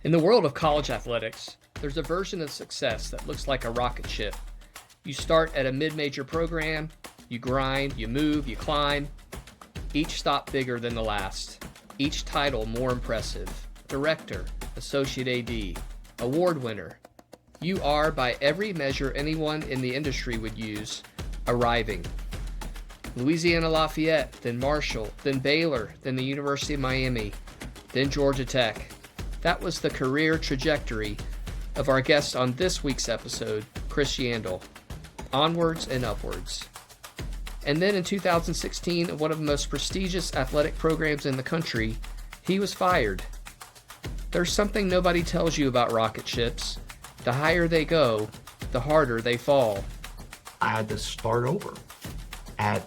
In the world of college athletics, there's a version of success that looks like a rocket ship. You start at a mid-major program, you grind, you move, you climb. Each stop bigger than the last. Each title more impressive. Director, associate AD, award winner. You are, by every measure anyone in the industry would use, arriving. Louisiana Lafayette, then Marshall, then Baylor, then the University of Miami, then Georgia Tech. That was the career trajectory of our guest on this week's episode, Chris Yandle. Onwards and upwards. And then in 2016, at one of the most prestigious athletic programs in the country, he was fired. There's something nobody tells you about rocket ships. The higher they go, the harder they fall. I had to start over at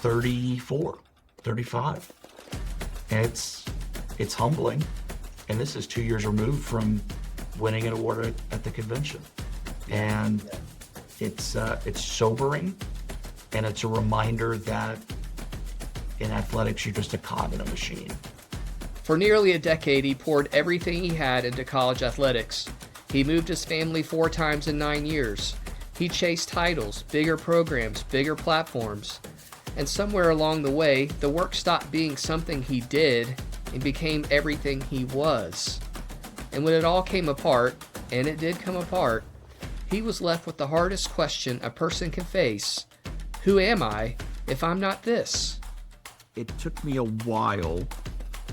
34, 35. And it's humbling. And this is 2 years removed from winning an award at the convention. And it's sobering, and it's a reminder that in athletics, you're just a cog in a machine. For nearly a decade, he poured everything he had into college athletics. He moved his family 4 times in 9 years. He chased titles, bigger programs, bigger platforms. And somewhere along the way, the work stopped being something he did and became everything he was. And when it all came apart, and it did come apart, he was left with the hardest question a person can face. Who am I if I'm not this? It took me a while,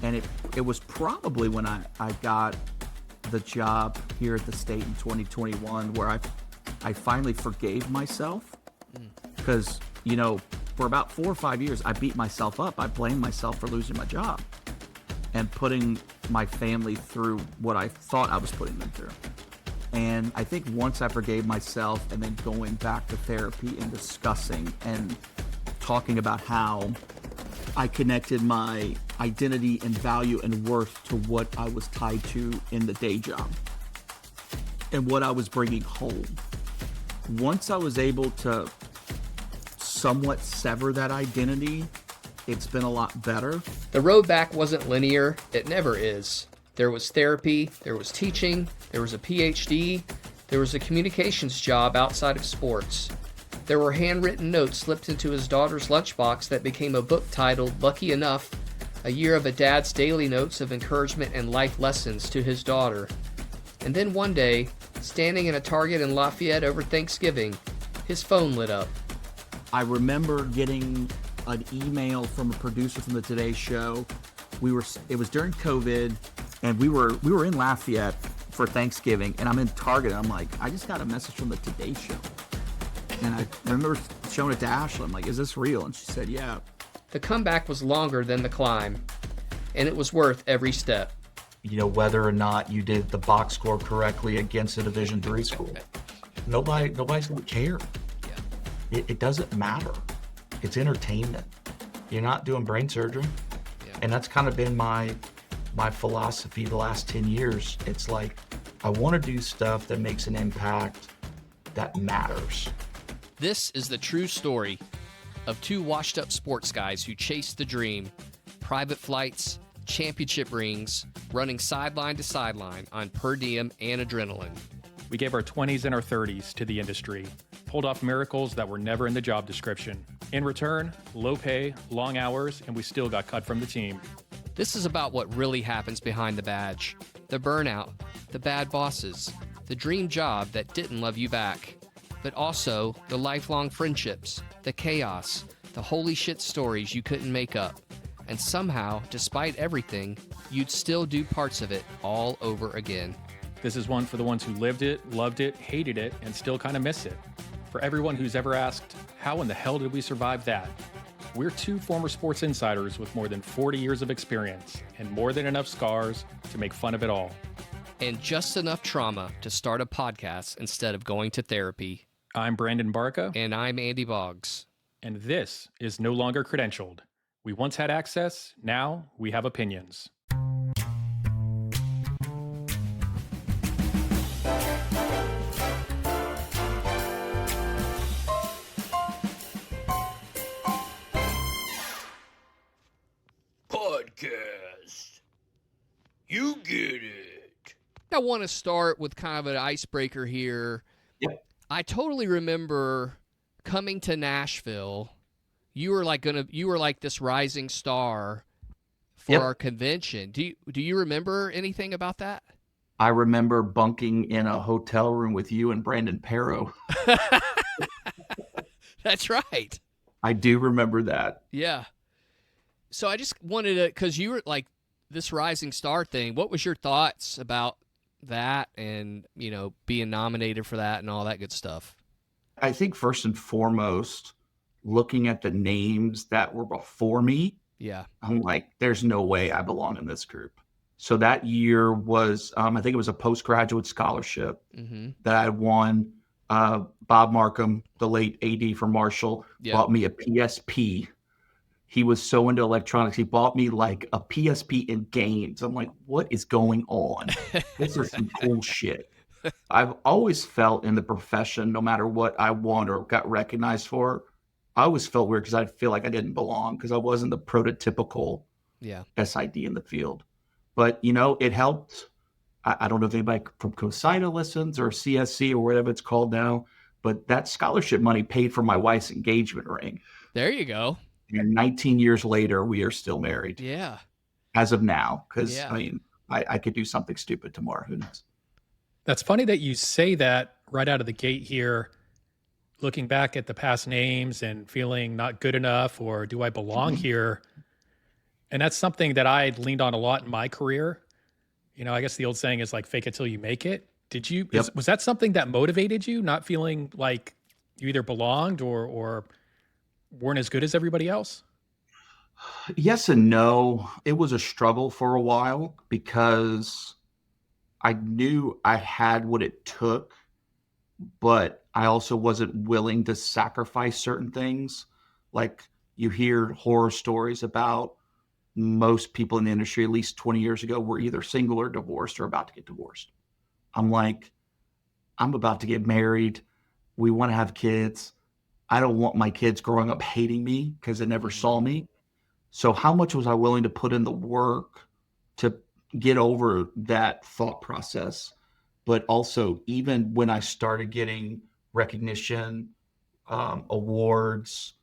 and it was probably when I got the job here at the state in 2021 where I finally forgave myself. Because, for about 4 or 5 years, I beat myself up. I blamed myself for losing my job and putting my family through what I thought I was putting them through. And I think once I forgave myself and then going back to therapy and discussing and talking about how I connected my identity and value and worth to what I was tied to in the day job and what I was bringing home. Once I was able to somewhat sever that identity, it's been a lot better. The road back wasn't linear. It never is. There was therapy, there was teaching, there was a PhD, there was a communications job outside of sports. There were handwritten notes slipped into his daughter's lunchbox that became a book titled Lucky Enough, a year of a dad's daily notes of encouragement and life lessons to his daughter. And then one day, standing in a Target in Lafayette over Thanksgiving, his phone lit up. I remember getting an email from a producer from the Today Show. It was during COVID, and we were in Lafayette for Thanksgiving, and I'm in Target, and I'm like, I just got a message from the Today Show. And I remember showing it to Ashley. I'm like, is this real? And she said, yeah. The comeback was longer than the climb, and it was worth every step. Whether or not you did the box score correctly against a Division III school, nobody's going to care. Yeah. It doesn't matter. It's entertainment. You're not doing brain surgery. Yeah. And that's kind of been my philosophy the last 10 years. It's like, I want to do stuff that makes an impact that matters. This is the true story of 2 washed-up sports guys who chased the dream. Private flights, championship rings, running sideline to sideline on per diem and adrenaline. We gave our 20s and our 30s to the industry, pulled off miracles that were never in the job description. In return, low pay, long hours, and we still got cut from the team. This is about what really happens behind the badge. The burnout, the bad bosses, the dream job that didn't love you back. But also the lifelong friendships, the chaos, the holy shit stories you couldn't make up. And somehow, despite everything, you'd still do parts of it all over again. This is one for the ones who lived it, loved it, hated it, and still kind of miss it. For everyone who's ever asked, how in the hell did we survive that? We're 2 former sports insiders with more than 40 years of experience and more than enough scars to make fun of it all. And just enough trauma to start a podcast instead of going to therapy. I'm Brandon Barca. And I'm Andy Boggs. And this is No Longer Credentialed. We once had access, now we have opinions. Podcast. You get it. I want to start with kind of an icebreaker here. Yep. I totally remember coming to Nashville. You were like this rising star for our Yep. convention. Do you remember anything about that? I remember bunking in a hotel room with you and Brandon Perro. That's right. I do remember that. Yeah. So I just wanted to, because you were like this rising star thing. What was your thoughts about that, and being nominated for that and all that good stuff? I think first and foremost, looking at the names that were before me, Yeah. I'm like, there's no way I belong in this group. So that year was, I think it was a postgraduate scholarship Mm-hmm. that I won. Bob Markham, the late AD for Marshall, Yep. bought me a PSP. He was so into electronics. He bought me like a PSP in games. I'm like, what is going on? This is some cool shit. I've always felt in the profession, no matter what I won or got recognized for, I always felt weird because I feel like I didn't belong because I wasn't the prototypical Yeah. SID in the field. But, it helped. I don't know if anybody from COSIDA listens or CSC or whatever it's called now, but that scholarship money paid for my wife's engagement ring. There you go. And 19 years later, we are still married Yeah. as of now. Because, Yeah. I mean, I could do something stupid tomorrow. Who knows? That's funny that you say that right out of the gate here, looking back at the past names and feeling not good enough, or do I belong here? And that's something that I leaned on a lot in my career. I guess the old saying is like, fake it till you make it. Did you, Yep. was that something that motivated you, not feeling like you either belonged or weren't as good as everybody else? Yes and no. It was a struggle for a while because I knew I had what it took, but I also wasn't willing to sacrifice certain things. Like you hear horror stories about most people in the industry, at least 20 years ago, were either single or divorced or about to get divorced. I'm like, I'm about to get married. We want to have kids. I don't want my kids growing up hating me because they never saw me. So how much was I willing to put in the work to get over that thought process? But also, even when I started getting recognition, awards,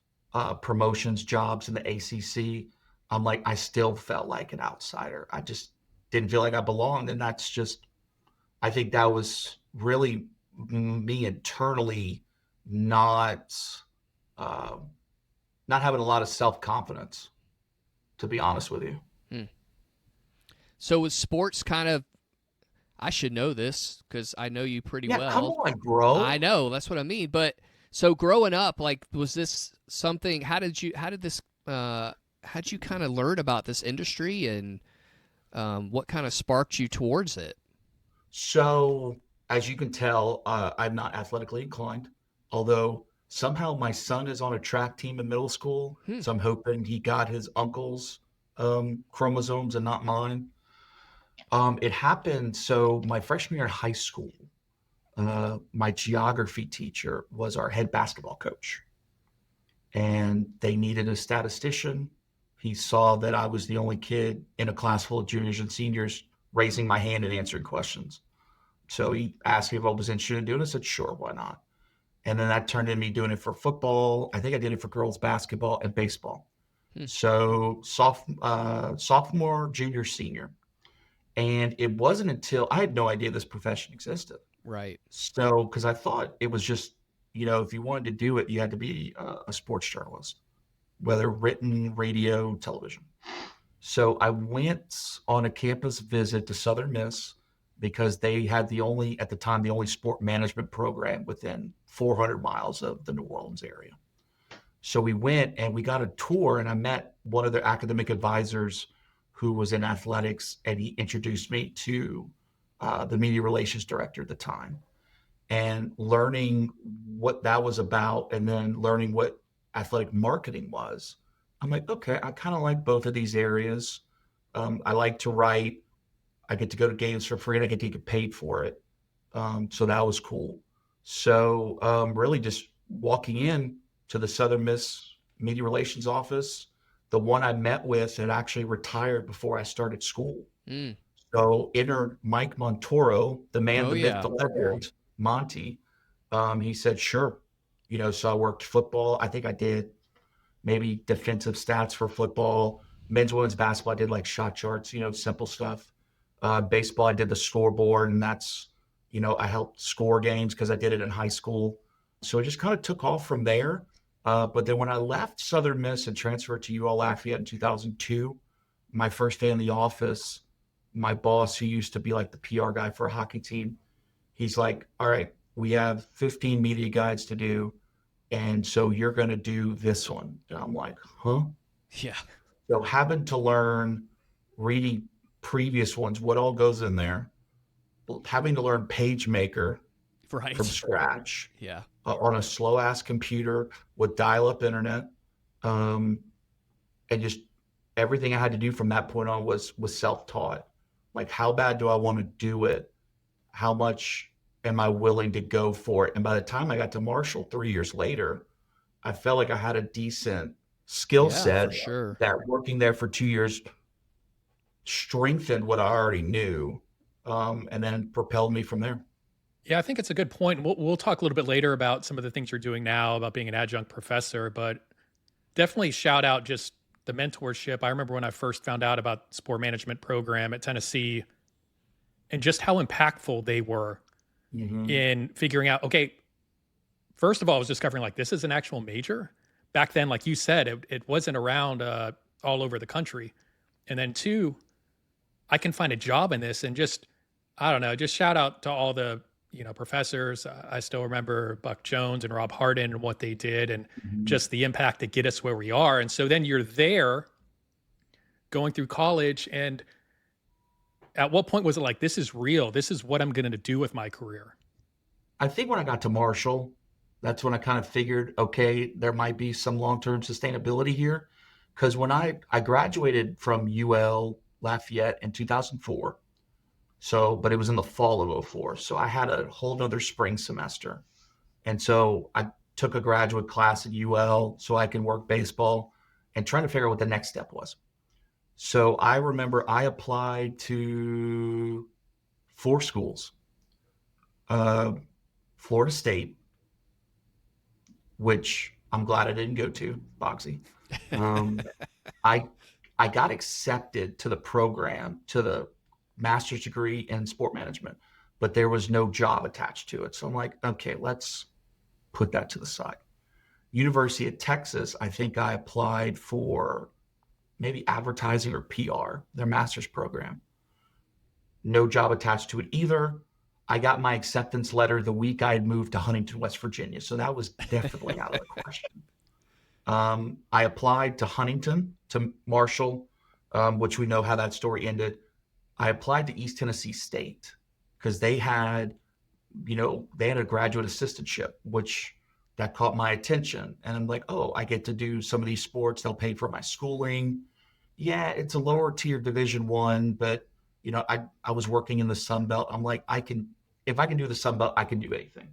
promotions, jobs in the ACC, I'm like, I still felt like an outsider. I just didn't feel like I belonged. And that's just, I think that was really me internally not, not having a lot of self-confidence, to be honest with you. So was sports kind of, I should know this because I know you pretty Yeah, well. come on, bro. I know, that's what I mean. But so growing up, like, was this something? How'd you kind of learn about this industry, and what kind of sparked you towards it? So, as you can tell, I'm not athletically inclined, although somehow my son is on a track team in middle school. So I'm hoping he got his uncle's chromosomes and not mine. It happened. So my freshman year in high school, my geography teacher was our head basketball coach, and they needed a statistician. He saw that I was the only kid in a class full of juniors and seniors raising my hand and answering questions. So he asked me if I was interested in doing it. I said, sure, why not? And then that turned into me doing it for football. I think I did it for girls basketball and baseball. So sophomore, junior, senior. And it wasn't until I had no idea this profession existed. Right. So, because I thought it was just, if you wanted to do it, you had to be a sports journalist, whether written, radio, television. So I went on a campus visit to Southern Miss because they had at the time, the only sport management program within 400 miles of the New Orleans area. So we went and we got a tour, and I met one of their academic advisors who was in athletics, and he introduced me to the media relations director at the time, and learning what that was about, and then learning what athletic marketing was. I'm like, okay, I kind of like both of these areas. I like to write. I get to go to games for free, and I get to get paid for it. So that was cool. So really just walking in to the Southern Miss Media Relations office, the one I met with had actually retired before I started school. So enter Mike Montoro, the man, Oh, the myth, yeah. the legend, Monty. He said, sure. So I worked football. I think I did maybe defensive stats for football. Men's, women's basketball, I did like shot charts, simple stuff. Baseball, I did the scoreboard, and that's, I helped score games because I did it in high school. So it just kind of took off from there. But then when I left Southern Miss and transferred to UL Lafayette in 2002, my first day in the office, my boss, who used to be like the PR guy for a hockey team, he's like, all right, we have 15 media guides to do. And so you're going to do this one. And I'm like, huh? Yeah. So having to learn, reading previous ones, what all goes in there, having to learn PageMaker Right. from scratch Yeah. on a slow ass computer with dial-up internet. And just everything I had to do from that point on was self-taught. Like, how bad do I want to do it? How much am I willing to go for it? And by the time I got to Marshall 3 years later, I felt like I had a decent skill Yeah, set for sure. that working there for 2 years strengthened what I already knew, and then propelled me from there. Yeah, I think it's a good point. We'll talk a little bit later about some of the things you're doing now about being an adjunct professor, but definitely shout out just the mentorship. I remember when I first found out about the sport management program at Tennessee and just how impactful they were in figuring out, okay, first of all, I was discovering like this is an actual major. Back then, like you said, it wasn't around all over the country. And then two, I can find a job in this and just, I don't know, just shout out to all the, professors. I still remember Buck Jones and Rob Harden and what they did and just the impact to get us where we are. And so then you're there going through college. And at what point was it like, this is real? This is what I'm going to do with my career? I think when I got to Marshall, that's when I kind of figured, okay, there might be some long-term sustainability here. Because when I graduated from UL Lafayette in 2004, but it was in the fall of '04. So I had a whole nother spring semester. And so I took a graduate class at UL so I can work baseball and trying to figure out what the next step was. So I remember I applied to 4 schools. Florida State, which I'm glad I didn't go to, Boxy. I got accepted to the program, to the master's degree in sport management, but there was no job attached to it. So I'm like, okay, let's put that to the side. University of Texas, I think I applied for maybe advertising or PR, their master's program. No job attached to it either. I got my acceptance letter the week I had moved to Huntington, West Virginia. So that was definitely out of the question. I applied to Huntington, to Marshall, which we know how that story ended. I applied to East Tennessee State because they had a graduate assistantship, which that caught my attention. And I'm like, oh, I get to do some of these sports. They'll pay for my schooling. Yeah, it's a lower tier Division I, but I was working in the Sun Belt. I'm like, if I can do the Sun Belt, I can do anything.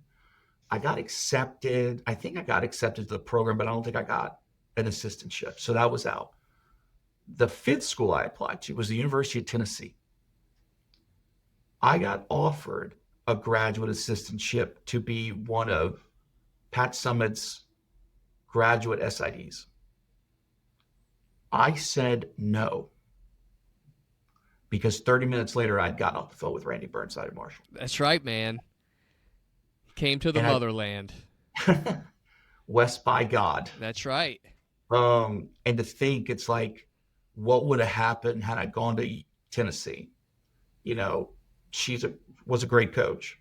I got accepted. I think I got accepted to the program, but I don't think I got an assistantship. So that was out. The 5th school I applied to was the University of Tennessee. I got offered a graduate assistantship to be one of Pat Summitt's graduate SIDs. I said no, because 30 minutes later, I'd got off the phone with Randy Burnside at Marshall. That's right, man. Came to the motherland. West by God. That's right. And to think, it's like, what would have happened had I gone to Tennessee? Was a great coach,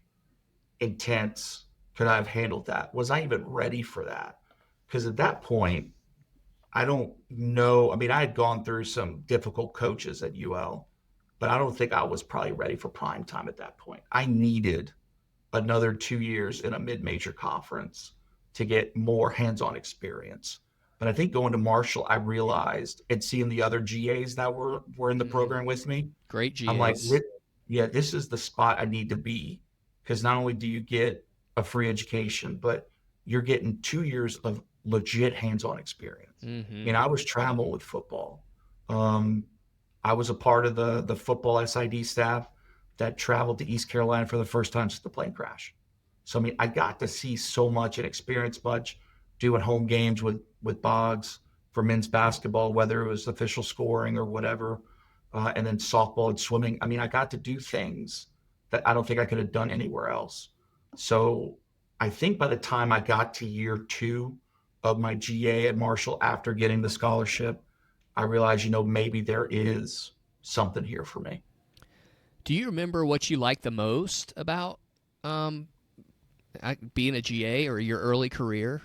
intense. Could I have handled that? Was I even ready for that? Because at that point, I don't know. I mean, I had gone through some difficult coaches at UL, but I don't think I was probably ready for prime time at that point. I needed another 2 years in a mid-major conference to get more hands-on experience. But I think going to Marshall, I realized, and seeing the other GAs that were in the program with me, great GAs. I'm like, yeah, this is the spot I need to be. Because not only do you get a free education, but you're getting 2 years of legit hands-on experience. I was traveling with football. I was a part of the football SID staff that traveled to East Carolina for the first time since the plane crash. So I mean, I got to see so much and experience much doing home games with Boggs for men's basketball, whether it was official scoring or whatever, and then softball and swimming. I mean, I got to do things that I don't think I could have done anywhere else. So I think by the time I got to year 2 of my GA at Marshall after getting the scholarship, I realized, maybe there is something here for me. Do you remember what you liked the most about being a GA or your early career?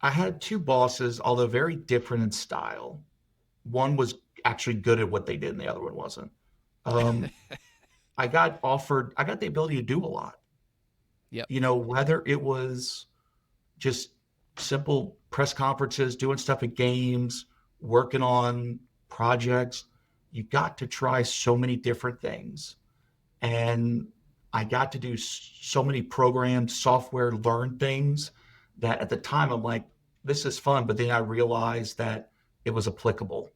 I had 2 bosses, although very different in style. One was actually good at what they did, and the other one wasn't. Um, I got the ability to do a lot. Yep. Whether it was just simple press conferences, doing stuff at games, working on projects, you got to try so many different things. And I got to do so many programs, software, learn things that at the time I'm like, this is fun. But then I realized that it was applicable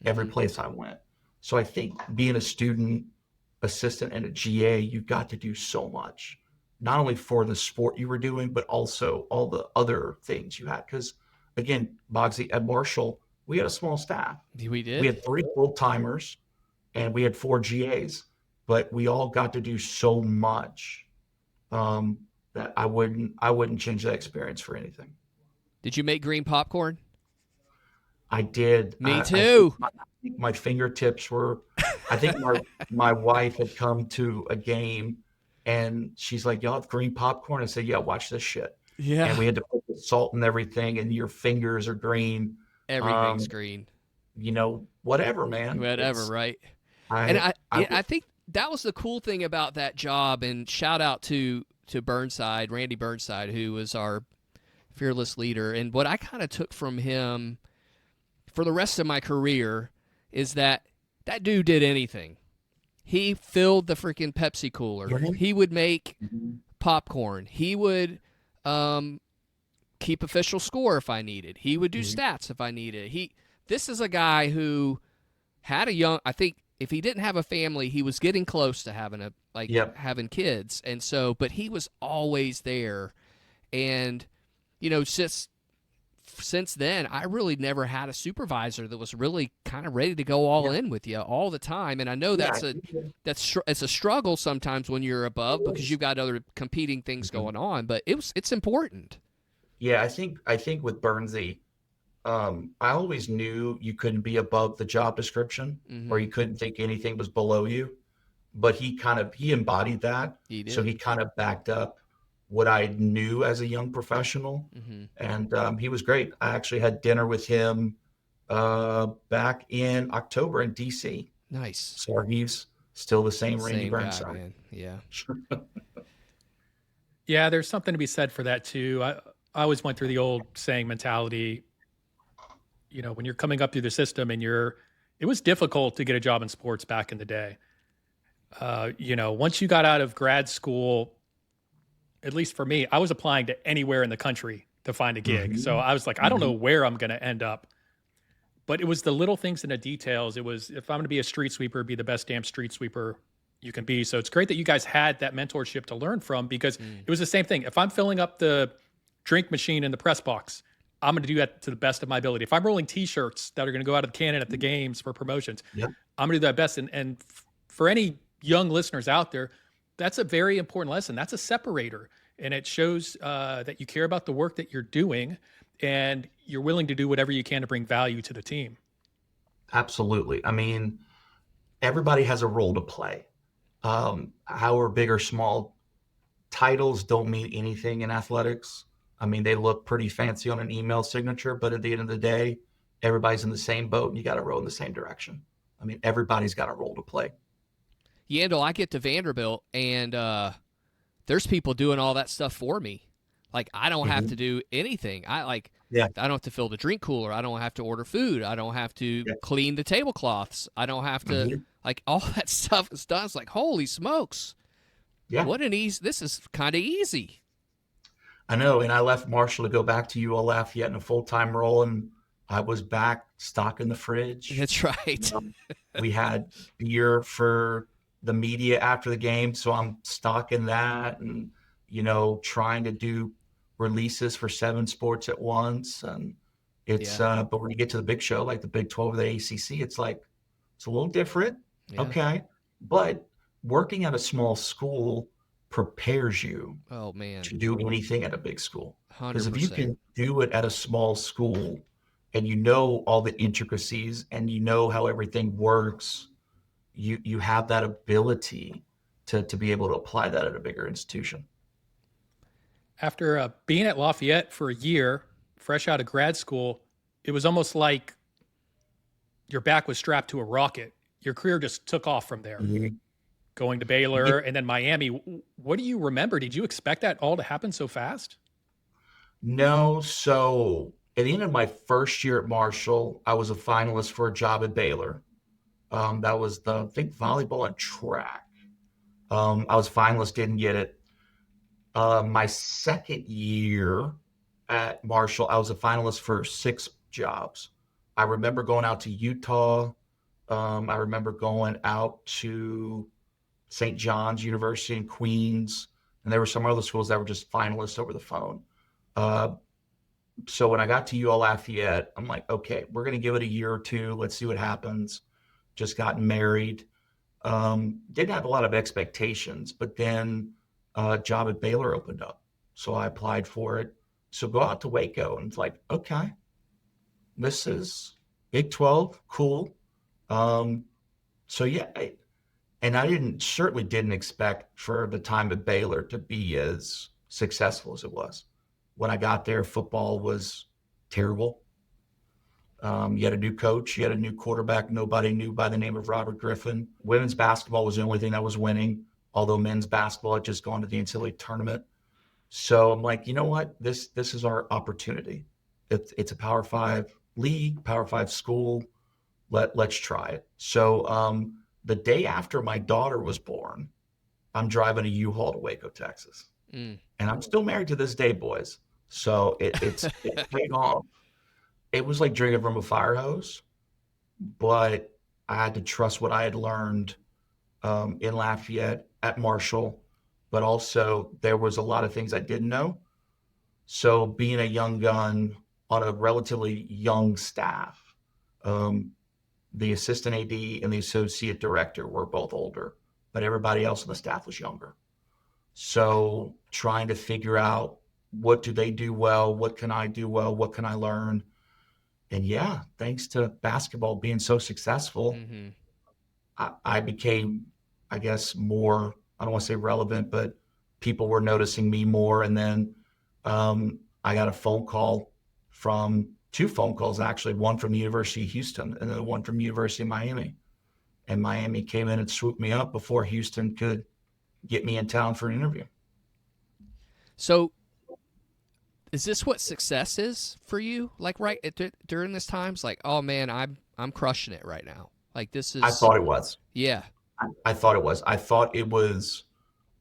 every place I went. So I think being a student assistant and a GA, you got to do so much, not only for the sport you were doing, but also all the other things you had. Because again, Boggsy, at Marshall, we had a small staff. We did. We had 3 full-timers and we had 4 GAs, but we all got to do so much that I wouldn't change that experience for anything. Did you make green popcorn? I did. Me too. I think my fingertips were. I think my wife had come to a game, and she's like, "Y'all have green popcorn?" I said, "Yeah, watch this shit." Yeah. And we had to put the salt and everything, and your fingers are green. Everything's green. Whatever, man. Whatever, right? I think that was the cool thing about that job. And shout out to Burnside, Randy Burnside, who was our fearless leader. And what I kind of took from him for the rest of my career is that dude did anything. He filled the freaking Pepsi cooler. He would make popcorn. He would keep official score if I needed. He would do stats if I needed. This is a guy who had I think if he didn't have a family, he was getting close to having having kids. And so, but he was always there. And, since then, I really never had a supervisor that was really kind of ready to go all in with you all the time. And I know it's a struggle sometimes when you're above because you've got other competing things going on, but it's important. Yeah, I think with Burnsy, I always knew you couldn't be above the job description or you couldn't think anything was below you, but he embodied that. He did. So he kind of backed up what I knew as a young professional. And he was great. I actually had dinner with him back in October in DC. Nice. So he's still the same Randy Burnside. Burnside. Man. Yeah. Yeah, there's something to be said for that too. I always went through the old saying mentality, when you're coming up through the system and it was difficult to get a job in sports back in the day. Once you got out of grad school, at least for me, I was applying to anywhere in the country to find a gig. So I was like, I don't know where I'm going to end up. But it was the little things and the details. It was, if I'm going to be a street sweeper, be the best damn street sweeper you can be. So it's great that you guys had that mentorship to learn from because it was the same thing. If I'm filling up the drink machine in the press box, I'm going to do that to the best of my ability. If I'm rolling T-shirts that are going to go out of the cannon at the games for promotions, I'm going to do that best. And for any young listeners out there, that's a very important lesson. That's a separator. And it shows that you care about the work that you're doing and you're willing to do whatever you can to bring value to the team. Absolutely. I mean, everybody has a role to play. However big or small, titles don't mean anything in athletics. I mean, they look pretty fancy on an email signature, but at the end of the day, everybody's in the same boat and you got to row in the same direction. I mean, everybody's got a role to play. Yandle, I get to Vanderbilt and there's people doing all that stuff for me. Like I don't have to do anything. I don't have to fill the drink cooler. I don't have to order food. I don't have to clean the tablecloths. I don't have to all that stuff is done. It's like, holy smokes. Yeah. This is kind of easy. I know. And I left Marshall to go back to UL Lafayette in a full-time role. And I was back stocking the fridge. That's right. We had beer for the media after the game, so I'm stocking that and, trying to do releases for 7 sports at once. And it's, Yeah. but when you get to the big show, like the Big 12 or the ACC, it's like, it's a little different. Yeah. Okay. But working at a small school prepares you Oh man. to do anything at a big school. Because if you 100%. can do it at a small school and you know all the intricacies and you know how everything works, you have that ability to be able to apply that at a bigger institution. After being at Lafayette for a year, fresh out of grad school, it was almost like your back was strapped to a rocket. Your career just took off from there. Mhm. Going to Baylor and then Miami. What do you remember? Did you expect that all to happen so fast? No, so at the end of my first year at Marshall, I was a finalist for a job at Baylor. That was I think volleyball and track. I was a finalist, didn't get it. My second year at Marshall, I was a finalist for 6 jobs. I remember going out to Utah. I remember going out to St. John's University in Queens, and there were some other schools that were just finalists over the phone. Uh, so when I got to UL Lafayette, I'm like, okay, we're going to give it a year or two. Let's see what happens. Just gotten married. Didn't have a lot of expectations, but then a job at Baylor opened up. So I applied for it. So go out to Waco, and it's like, okay, this is Big 12, cool. So yeah, and I certainly didn't expect for the time at Baylor to be as successful as it was. When I got there, football was terrible. You had a new coach, you had a new quarterback nobody knew by the name of Robert Griffin. Women's basketball was the only thing that was winning, although men's basketball had just gone to the NCAA tournament. So I'm like, you know what? This is our opportunity. It's a Power 5 league, Power 5 school. Let's try it. So the day after my daughter was born, I'm driving a U-Haul to Waco, Texas. Mm. And I'm still married to this day, boys. So it paid off. It was like drinking from a fire hose, but I had to trust what I had learned in Lafayette at Marshall, but also there was a lot of things I didn't know. So being a young gun on a relatively young staff, the assistant AD and the associate director were both older, but everybody else on the staff was younger. So trying to figure out what do they do well, what can I do well, what can I learn? And yeah, thanks to basketball being so successful, Mm-hmm. I became, I guess, more, I don't want to say relevant, but people were noticing me more. And then I got a phone call from 2 phone calls, actually, one from the University of Houston and then one from the University of Miami. And Miami came in and swooped me up before Houston could get me in town for an interview. So, is this what success is for you? Like during this time, it's like, oh man, I'm crushing it right now. Like this is. I thought it was. Yeah. I thought it was. I thought it was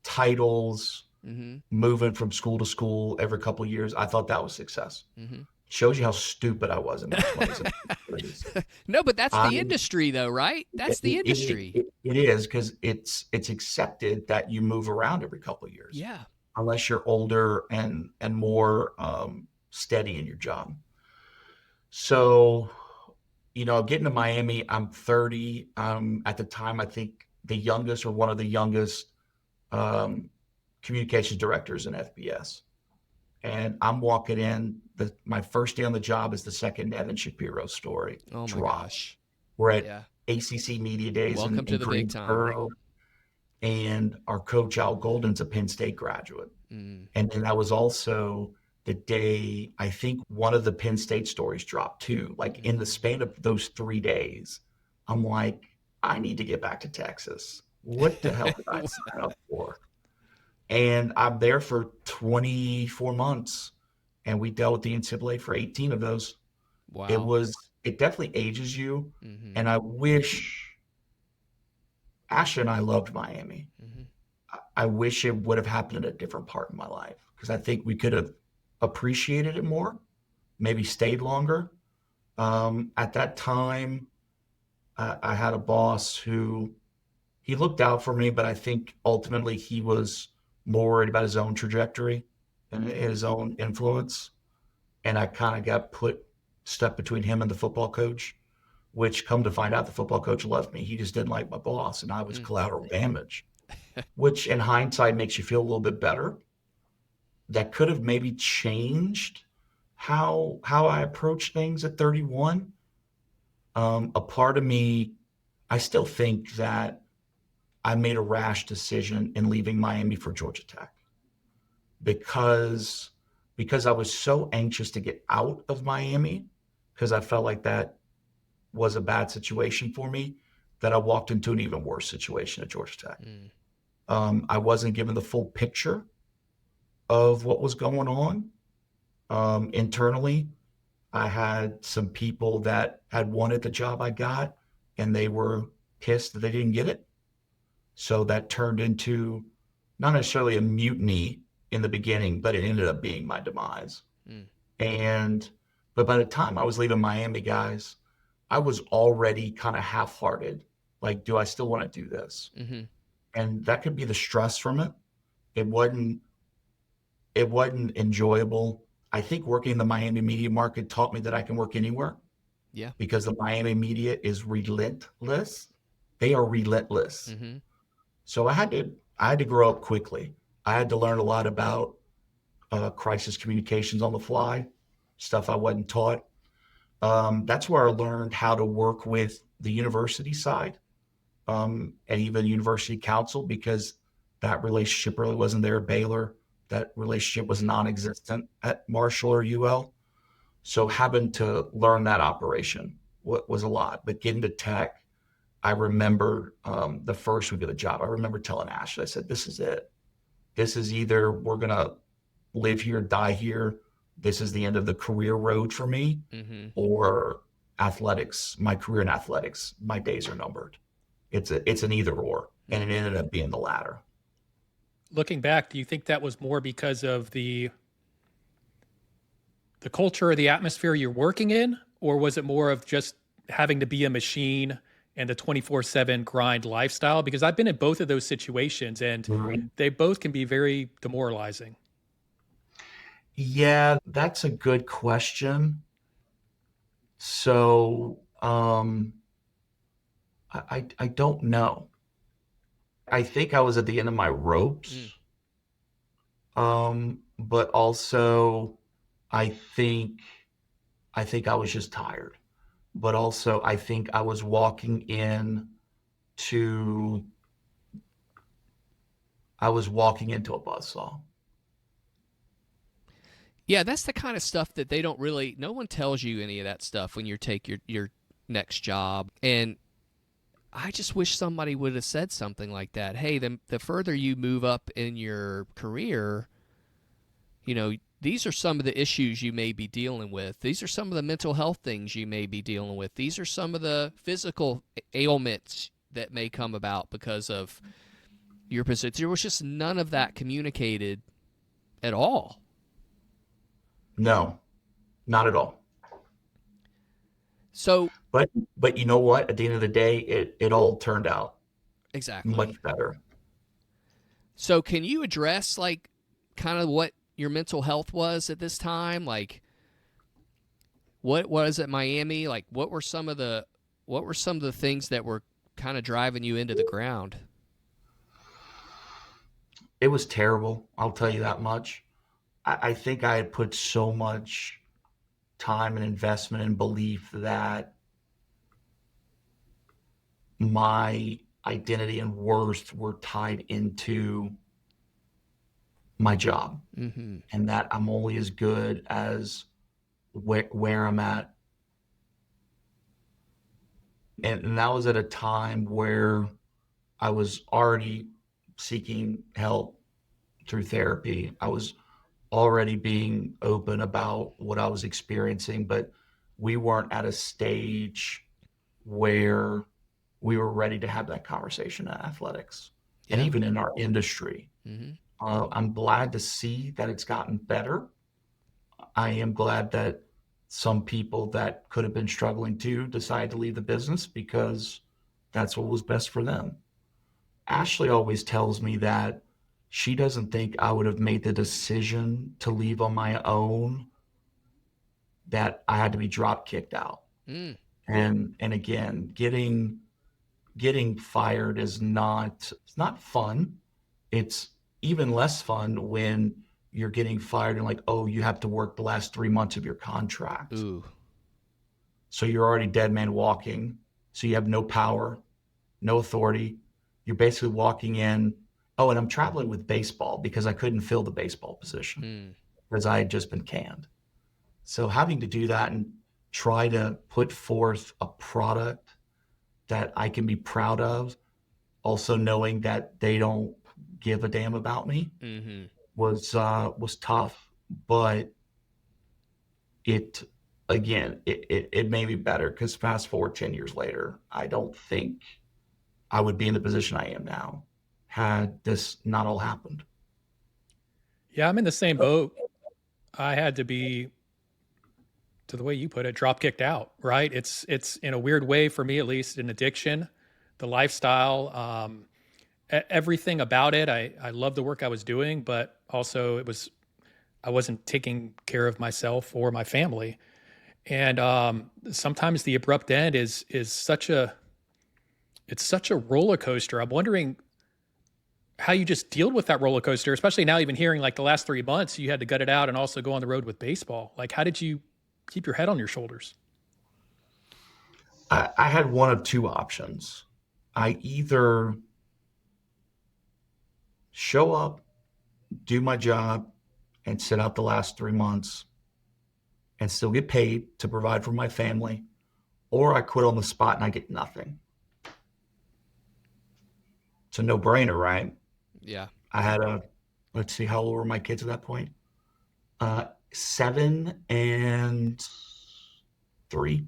titles, Mm-hmm. moving from school to school every couple of years. I thought that was success. Mm-hmm. Shows you how stupid I was in my 20s and 30s. No, but that's the industry, though, right? That's the industry. It is, because it's accepted that you move around every couple of years. Yeah. Unless you're older and more steady in your job. So, getting to Miami, I'm 30. At the time, I think the youngest or one of the youngest communications directors in FBS. And I'm walking in, my first day on the job is the second Evan Shapiro story. Oh my drop. gosh. We're at ACC Media Days Welcome to the big time. Greensboro, and our coach, Al Golden's a Penn State graduate. Mm. And then that was also the day, I think one of the Penn State stories dropped too. Like in the span of those 3 days, I'm like, I need to get back to Texas. What the hell did I sign up for? And I'm there for 24 months, and we dealt with the NCAA for 18 of those. Wow. It definitely ages you. Mm-hmm. And I wish, Asha and I loved Miami. Mm-hmm. I wish it would have happened at a different part in my life, because I think we could have appreciated it more, maybe stayed longer. At that time, I had a boss who he looked out for me, but I think ultimately he was more worried about his own trajectory and his own influence. And I kind of got stuck between him and the football coach, which come to find out the football coach loved me. He just didn't like my boss, and I was Mm. collateral damage, which in hindsight makes you feel a little bit better. That could have maybe changed how I approach things at 31. A part of me, I still think that I made a rash decision in leaving Miami for Georgia Tech because I was so anxious to get out of Miami because I felt like that was a bad situation for me that I walked into an even worse situation at Georgia Tech. Mm. I wasn't given the full picture of what was going on internally. I had some people that had wanted the job I got, and they were pissed that they didn't get it. So that turned into not necessarily a mutiny in the beginning, but it ended up being my demise. Mm. And but by the time I was leaving Miami, guys, I was already kind of half-hearted. Like, do I still want to do this? Mm-hmm. And that could be the stress from it. It wasn't it wasn't enjoyable. I think working in the Miami media market taught me that I can work anywhere Yeah. because the Miami media is relentless. They are relentless. Mm-hmm. So I had to grow up quickly. I had to learn a lot about crisis communications on the fly, stuff I wasn't taught. That's where I learned how to work with the university side and even university council because that relationship really wasn't there at Baylor. That relationship was non-existent at Marshall or UL. So having to learn that operation was a lot. But getting to Tech, I remember the first week of the job, I remember telling Ashley, I said, this is it. This is either we're going to live here, die here. This is the end of the career road for me, Mm-hmm. or athletics, my career in athletics, my days are numbered. It's an either or, and it ended up being the latter. Looking back, do you think that was more because of the culture or the atmosphere you're working in, or was it more of just having to be a machine and the 24/7 grind lifestyle? Because I've been in both of those situations and they both can be very demoralizing. Yeah, that's a good question. So I don't know. I think I was at the end of my ropes. But also I think I was just tired. But also I think I was walking to into a buzzsaw. Yeah, that's the kind of stuff that they don't really. No one tells you any of that stuff when you take your next job. And I just wish somebody would have said something like that. Hey, the further you move up in your career, these are some of the issues you may be dealing with. These are some of the mental health things you may be dealing with. These are some of the physical ailments that may come about because of your position. There was just none of that communicated at all. No, not at all. So But you know what? At the end of the day, it all turned out exactly. much better. So can you address like kind of what your mental health was at this time? Like what was at Miami? Like what were some of the things that were kind of driving you into the ground? It was terrible. I'll tell you that much. I think I had put so much time and investment and belief that my identity and worth were tied into my job, Mm-hmm. and that I'm only as good as where I'm at. And that was at a time where I was already seeking help through therapy. I was already being open about what I was experiencing, but we weren't at a stage where we were ready to have that conversation in athletics and Yeah. even in our industry. Mm-hmm. I'm glad to see that it's gotten better. I am glad that some people that could have been struggling too decide to leave the business because that's what was best for them. Ashley always tells me that she doesn't think I would have made the decision to leave on my own, that I had to be drop kicked out. Mm. And again, getting fired is it's not fun. It's even less fun when you're getting fired and like, oh, you have to work the last 3 months of your contract. Ooh. So you're already dead man walking. So you have no power, no authority. You're basically walking in. Oh, and I'm traveling with baseball because I couldn't fill the baseball position because I had just been canned. So having to do that and try to put forth a product that I can be proud of, also knowing that they don't give a damn about me, was tough. But it made me better, because fast forward 10 years later, I don't think I would be in the position I am now had this not all happened. Yeah, I'm in the same boat. I had to be, to the way you put it, drop kicked out, right? It's in a weird way, for me at least, an addiction, the lifestyle, everything about it. I love the work I was doing, but also I wasn't taking care of myself or my family. And sometimes the abrupt end is such a roller coaster. I'm wondering how you just deal with that roller coaster, especially now, even hearing like the last 3 months, you had to gut it out and also go on the road with baseball. Like, how did you keep your head on your shoulders? I had one of two options. I either show up, do my job, and sit out the last 3 months and still get paid to provide for my family, or I quit on the spot and I get nothing. It's a no-brainer, right? Yeah. I had let's see, how old were my kids at that point? 7 and 3,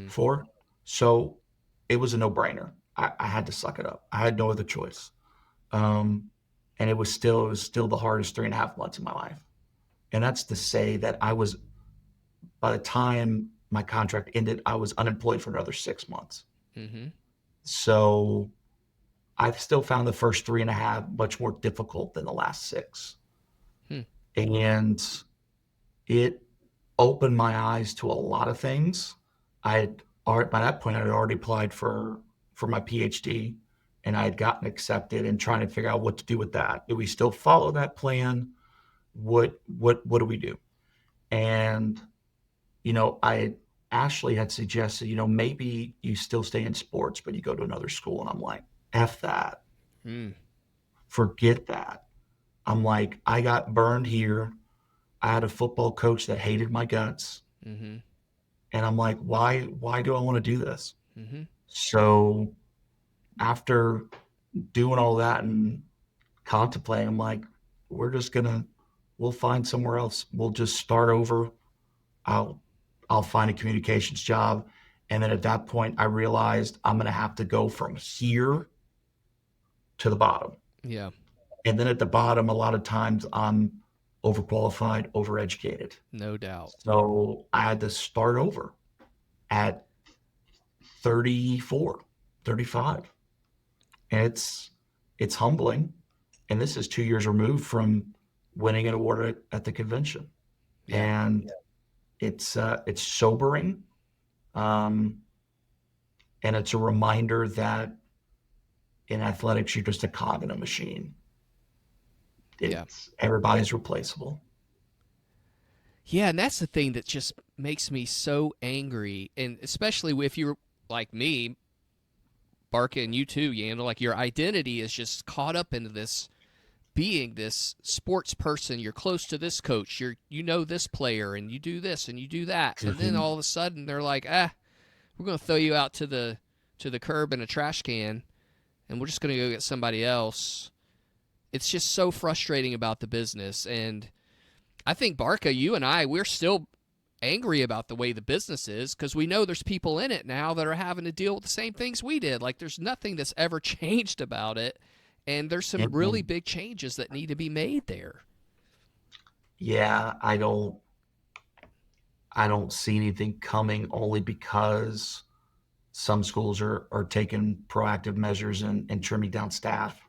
4. So it was a no-brainer. I had to suck it up. I had no other choice. And it was still the hardest 3.5 months of my life. And that's to say that by the time my contract ended, I was unemployed for another 6 months. So I've still found the first 3.5 much more difficult than the last 6. And it opened my eyes to a lot of things. By that point, I had already applied for my PhD, and I had gotten accepted, and trying to figure out what to do with that. Do we still follow that plan? What do we do? And, Ashley had suggested, maybe you still stay in sports, but you go to another school. And I'm like, F that. Forget that. I'm like, I got burned here. I had a football coach that hated my guts. And I'm like, why do I want to do this? So after doing all that and contemplating, I'm like, we'll find somewhere else. We'll just start over. I'll find a communications job. And then at that point, I realized I'm going to have to go from here to the bottom. Yeah. And then at the bottom, a lot of times I'm overqualified, overeducated. No doubt. So I had to start over at 34, 35. And it's humbling. And this is 2 years removed from winning an award at the convention. And it's sobering. And it's a reminder that in athletics, you're just a cog in a machine. Everybody's replaceable. Yeah, and that's the thing that just makes me so angry. And especially if you're like me, Barca, and you too, Yandle, like your identity is just caught up into this being this sports person. You're close to this coach. You know this player, and you do this and you do that. And then all of a sudden they're like, we're going to throw you out to the curb in a trash can, and we're just going to go get somebody else. It's just so frustrating about the business. And I think, Barca, you and we're still angry about the way the business is, because we know there's people in it now that are having to deal with the same things we did. Like, there's nothing that's ever changed about it, and there's some really big changes that need to be made there. Yeah, I don't see anything coming only because some schools are taking proactive measures and trimming down staff.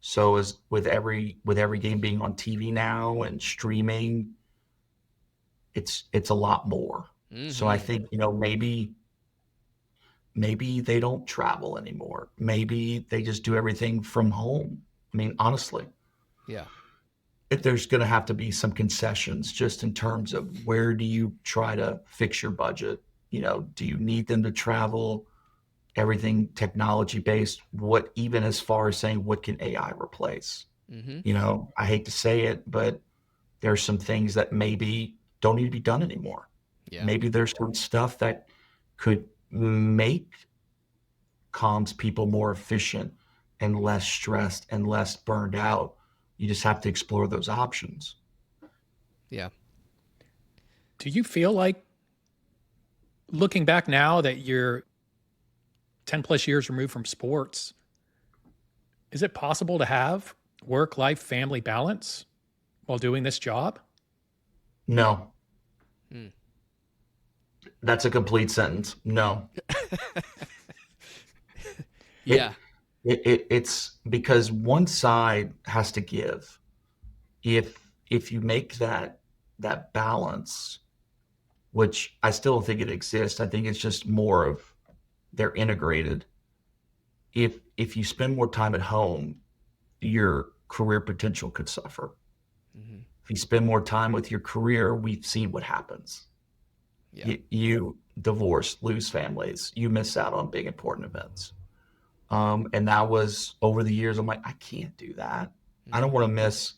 So as with every game being on TV now and streaming, it's a lot more. So I Mm-hmm. think, maybe they don't travel anymore. Maybe they just do everything from home. I mean, honestly, Yeah. if there's going to have to be some concessions just in terms of where do you try to fix your budget? Do you need them to travel? Everything technology based? What, even as far as saying, what can AI replace? Mm-hmm. I hate to say it, but there's some things that maybe don't need to be done anymore. Yeah. Maybe there's some stuff that could make comms people more efficient and less stressed and less burned out. You just have to explore those options. Yeah. Do you feel like, looking back now that you're 10 plus years removed from sports, is it possible to have work life family balance while doing this job? No, Hmm. that's a complete sentence. No. Yeah. It's because one side has to give. If you make that balance, which I still think it exists, I think it's just more of they're integrated. If you spend more time at home, your career potential could suffer. Mm-hmm. If you spend more time with your career, we've seen what happens. Yeah. You divorce, lose families, you miss out on big important events. And that was over the years. I'm like, I can't do that. I don't Mm-hmm. want to miss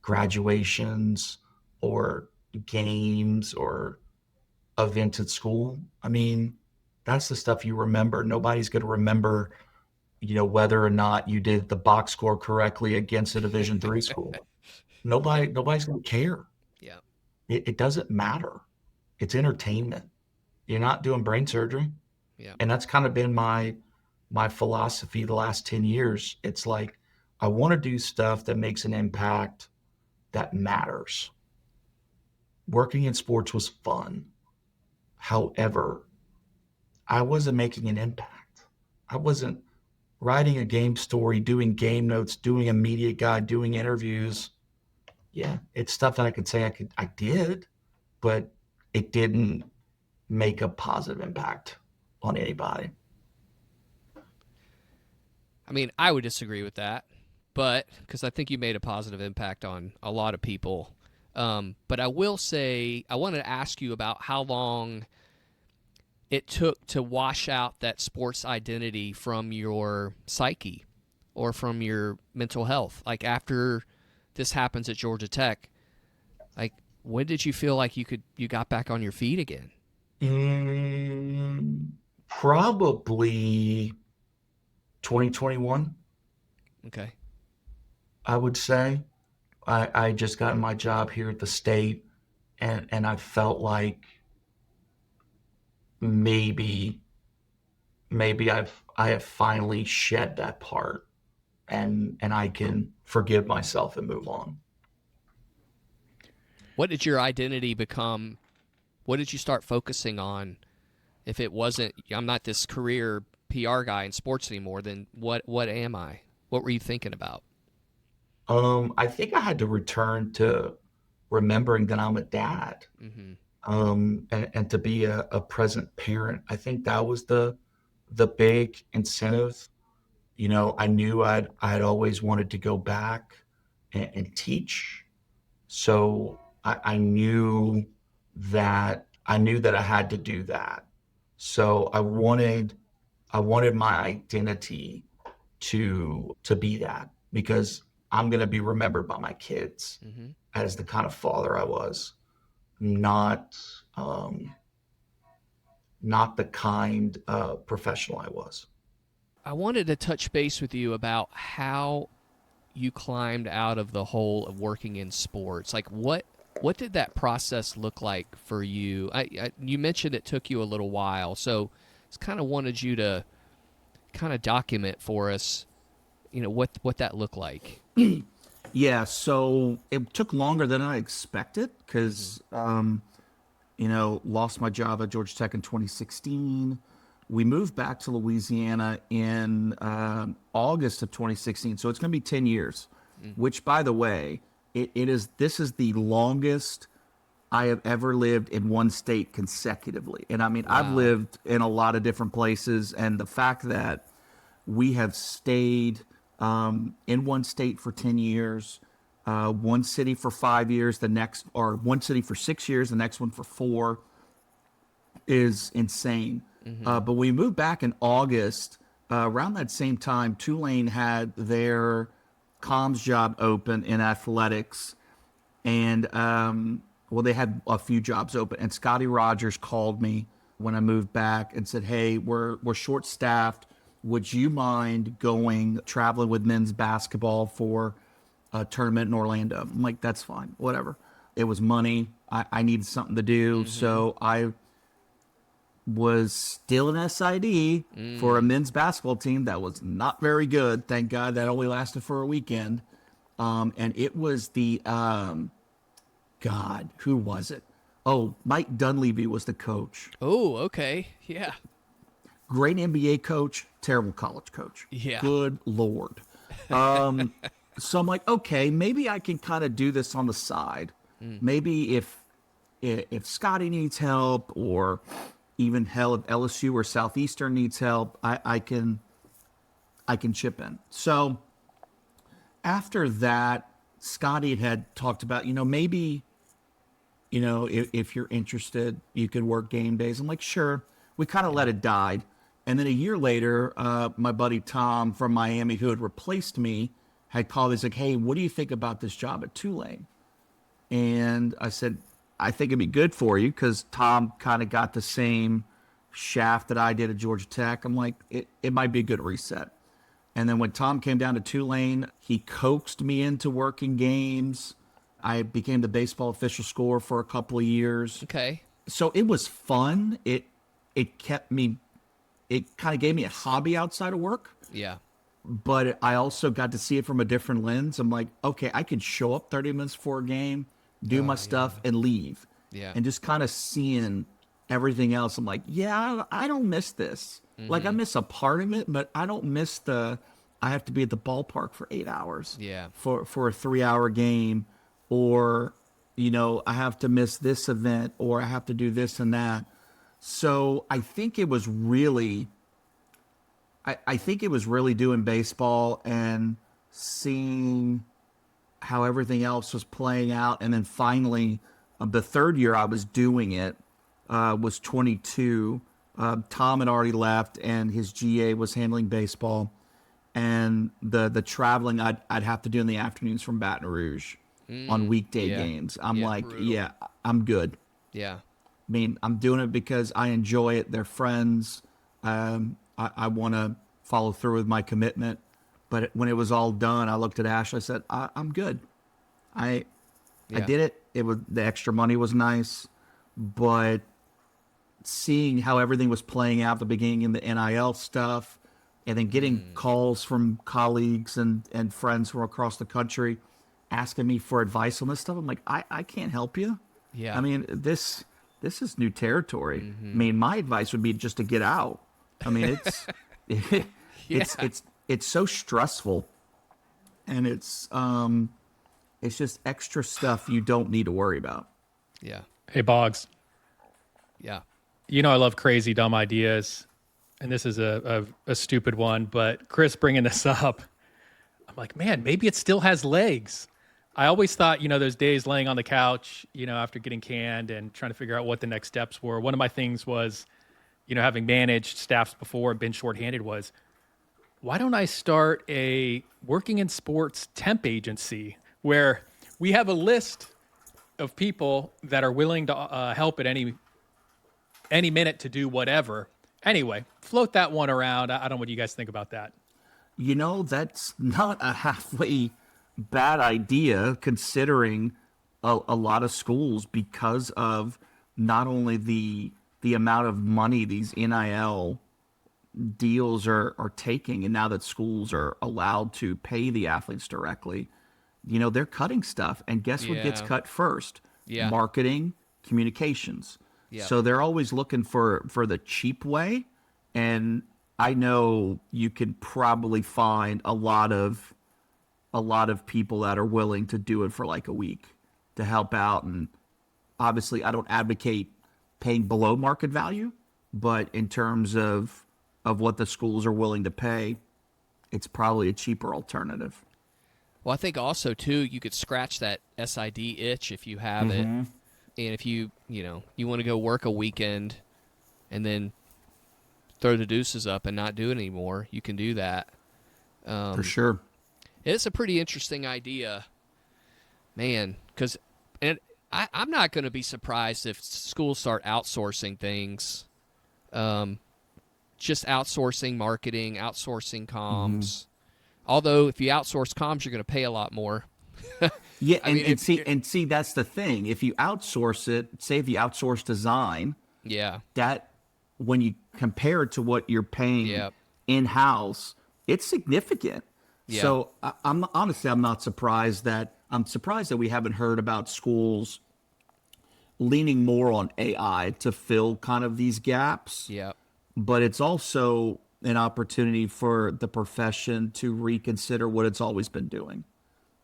graduations or games or events at school. I mean, that's the stuff you remember. Nobody's going to remember, whether or not you did the box score correctly against a Division III school. Yeah. Nobody's going to care. Yeah. It doesn't matter. It's entertainment. You're not doing brain surgery. Yeah. And that's kind of been my philosophy the last 10 years. It's like I want to do stuff that makes an impact that matters. Working in sports was fun. However, I wasn't making an impact. I wasn't writing a game story, doing game notes, doing a media guide, doing interviews. Yeah, it's stuff that I could say I did, but it didn't make a positive impact on anybody. I mean, I would disagree with that, but because I think you made a positive impact on a lot of people. But I will say, I wanted to ask you about how long it took to wash out that sports identity from your psyche or from your mental health. Like after this happens at Georgia Tech, like when did you feel like you got back on your feet again? Probably 2021, Okay. I would say. I just got my job here at the state, and I felt like maybe I have finally shed that part, and I can forgive myself and move on. What did your identity become? What did you start focusing on? If it wasn't, I'm not this career PR guy in sports anymore, then what am I? What were you thinking about? I think I had to return to remembering that I'm a dad, Mm-hmm. and to be a present parent. I think that was the big incentive. I knew I had always wanted to go back and teach. So I knew that I had to do that. So I wanted my identity to be that, because I'm going to be remembered by my kids Mm-hmm. as the kind of father I was, not not the kind of professional I was. I wanted to touch base with you about how you climbed out of the hole of working in sports. Like what did that process look like for you? You mentioned it took you a little while, so just kind of wanted you to kind of document for us, what that looked like. Yeah, so it took longer than I expected Mm-hmm. because lost my job at Georgia Tech in 2016. We moved back to Louisiana in August of 2016. So it's going to be 10 years, which, by the way, this is the longest I have ever lived in one state consecutively. And I mean, I've lived in a lot of different places, and the fact that we have stayed in one state for 10 years, one city for 5 years, or one city for 6 years, the next one for 4, is insane. But we moved back in August. Around that same time, Tulane had their comms job open in athletics, and they had a few jobs open. And Scotty Rogers called me when I moved back and said, "Hey, we're short-staffed. Would you mind traveling with men's basketball for a tournament in Orlando?" I'm like, "That's fine, whatever." It was money. I needed something to do, so I was still an SID for a men's basketball team that was not very good. Thank God that only lasted for a weekend. And it was God, who was it? Oh, Mike Dunleavy was the coach. Oh, okay. Yeah. Great NBA coach, terrible college coach. Yeah. Good Lord. So I'm like, okay, maybe I can kind of do this on the side. Maybe if Scotty needs help, or even hell, if LSU or Southeastern needs help, I can chip in. So after that, Scotty had talked about, maybe, if you're interested, you could work game days. I'm like, sure. We kind of let it die. And then a year later, my buddy Tom from Miami, who had replaced me, had called. He's like, "Hey, what do you think about this job at Tulane?" And I said, "I think it'd be good for you," because Tom kind of got the same shaft that I did at Georgia Tech. I'm like, it might be a good reset. And then when Tom came down to Tulane, he coaxed me into working games. I became the baseball official scorer for a couple of years. Okay. So it was fun. It kept me, it kind of gave me a hobby outside of work. Yeah. But I also got to see it from a different lens. I'm like, okay, I could show up 30 minutes before a game, do my stuff, and leave. Yeah. And just kind of seeing everything else. I'm like, yeah, I don't miss this. Like, I miss a part of it, but I don't miss I have to be at the ballpark for 8 hours. Yeah. For a 3-hour game, or, I have to miss this event, or I have to do this and that. So I think it was really, I think it was really doing baseball and seeing how everything else was playing out. And then finally, the third year I was doing it, was 22. Tom had already left, and his GA was handling baseball. And the traveling I'd have to do in the afternoons from Baton Rouge on weekday games. I'm like, brutal. Yeah, I'm good. Yeah. I mean, I'm doing it because I enjoy it. They're friends. I want to follow through with my commitment. But when it was all done, I looked at Ash. I said, I'm good. I did it. The extra money was nice, but seeing how everything was playing out at the beginning in the NIL stuff, and then getting calls from colleagues and friends from across the country asking me for advice on this stuff. I'm like, I can't help you. Yeah. I mean, this is new territory. I mean, my advice would be just to get out. I mean, it's so stressful, and it's just extra stuff you don't need to worry about. Yeah. Hey, Boggs. Yeah. I love crazy, dumb ideas. And this is a stupid one, but Chris bringing this up, I'm like, man, maybe it still has legs. I always thought, those days laying on the couch, after getting canned and trying to figure out what the next steps were. One of my things was, having managed staffs before and been shorthanded, was, why don't I start a working in sports temp agency where we have a list of people that are willing to help at any minute to do whatever. Anyway, float that one around. I don't know what you guys think about that. That's not a halfway bad idea, considering a lot of schools, because of not only the amount of money these NIL deals are taking, and now that schools are allowed to pay the athletes directly, they're cutting stuff. And guess what gets cut first? Yeah. Marketing, communications. Yep. So they're always looking for the cheap way. And I know you can probably find a lot of people that are willing to do it for like a week to help out. And obviously I don't advocate paying below market value, but in terms of what the schools are willing to pay, it's probably a cheaper alternative. Well, I think also too, you could scratch that SID itch if you have it, and if you want to go work a weekend, and then throw the deuces up and not do it anymore, you can do that. For sure. It's a pretty interesting idea, man. Because I'm not going to be surprised if schools start outsourcing things, just outsourcing marketing, outsourcing comms. Although if you outsource comms, you're going to pay a lot more. Yeah, I mean, see, that's the thing. If you outsource it, say if you outsource design, yeah, that when you compare it to what you're paying Yep. in-house, it's significant. Yeah. So I'm honestly, I'm surprised that we haven't heard about schools leaning more on AI to fill kind of these gaps. yeah, But it's also an opportunity for the profession to reconsider what it's always been doing.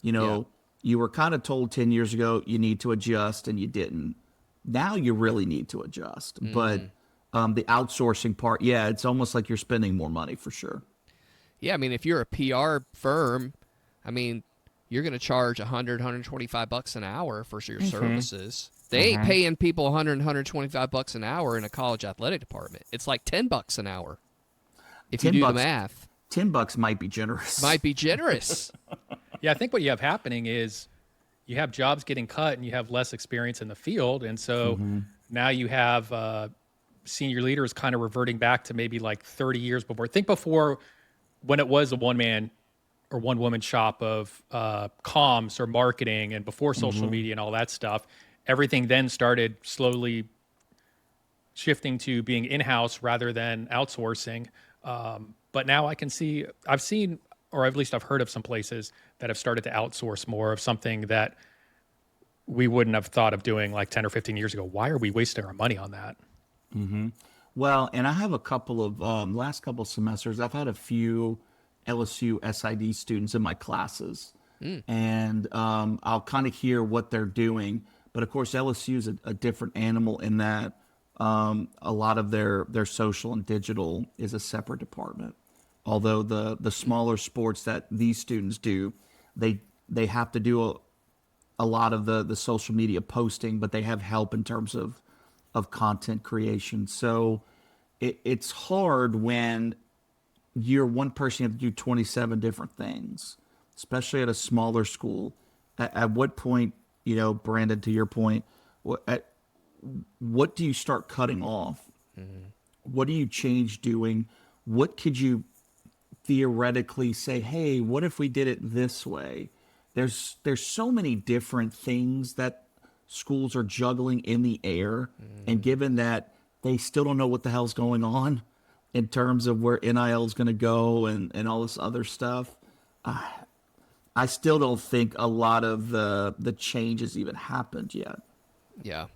You know, you were kind of told 10 years ago you need to adjust, and you didn't. Now you really need to adjust. But the outsourcing part, yeah, it's almost like you're spending more money for sure. yeah. I mean, if you're a PR firm, I mean, you're going to charge $125 an hour for your services. They ain't paying people $125 an hour in a college athletic department. It's like $10 an hour if you do the math. $10 might be generous. Might be generous. Yeah, I think what you have happening is you have jobs getting cut and you have less experience in the field. And so now you have senior leaders kind of reverting back to maybe like 30 years before. Think before when it was a one-man or one-woman shop of comms or marketing and before social media and all that stuff. Everything then started slowly shifting to being in-house rather than outsourcing. But now I've seen, or at least I've heard of some places that have started to outsource more of something that we wouldn't have thought of doing like 10 or 15 years ago. Why are we wasting our money on that? Well, and I have a couple of last couple of semesters, I've had a few LSU SID students in my classes, and I'll kind of hear what they're doing. But of course, LSU is a different animal in that a lot of their social and digital is a separate department. Although the smaller sports that these students do, they have to do a lot of the social media posting, but they have help in terms of content creation. So it's hard when you're one person, you have to do 27 different things, especially at a smaller school. At what point, Brandon, to your point, what do you start cutting off? What do you change doing? What could you theoretically say, hey, what if we did it this way? There's so many different things that schools are juggling in the air. And given that they still don't know what the hell's going on in terms of where NIL is going to go and all this other stuff, I still don't think a lot of the changes even happened yet. Yeah.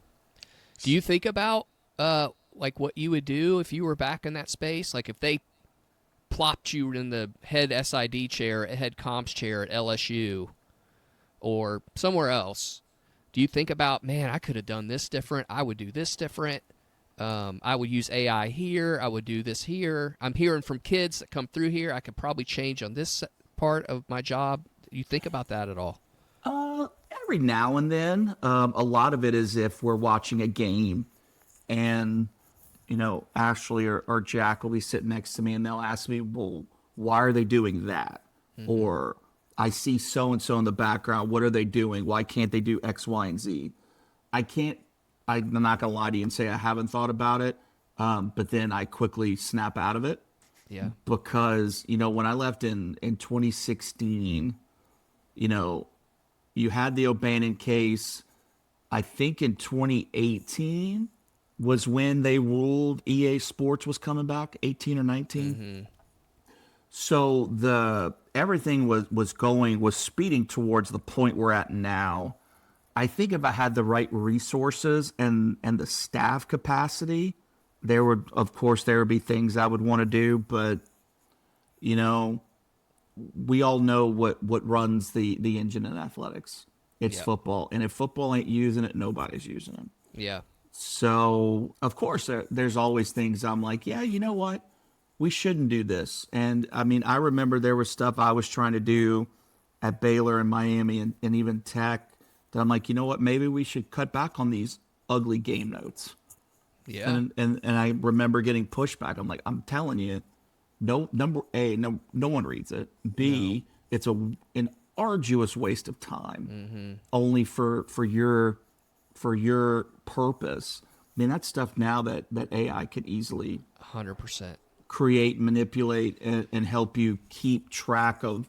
Do you think about like what you would do if you were back in that space? Like if they plopped you in the head SID chair, head comps chair at LSU or somewhere else, do you think about, man, I could have done this different. I would do this different. I would use AI here. I would do this here. I'm hearing from kids that come through here. I could probably change on this part of my job. Do you think about that at all? Every now and then. A lot of it is if we're watching a game and, Ashley or Jack will be sitting next to me and they'll ask me, well, why are they doing that? Or I see so-and-so in the background. What are they doing? Why can't they do X, Y, and Z? I'm not going to lie to you and say I haven't thought about it. But then I quickly snap out of it. Yeah. Because, when I left in 2016, you had the O'Bannon case. I think in 2018 was when they ruled EA Sports was coming back, 18 or 19. So everything was speeding towards the point we're at now. I think if I had the right resources and the staff capacity, there would be things I would want to do, but you know, we all know what runs the engine in athletics. It's Yep. football, and if football ain't using it, nobody's using it. Yeah. So of course there's always things I'm like, yeah, you know what, we shouldn't do this. And I mean, I remember there was stuff I was trying to do at Baylor and Miami and even Tech that I'm like, you know what, maybe we should cut back on these ugly game notes. Yeah. And I remember getting pushback. I'm like, I'm telling you, no one reads it. B, it's an arduous waste of time, only for your purpose. I mean, that's stuff now that AI can easily 100%. create, manipulate, and help you keep track of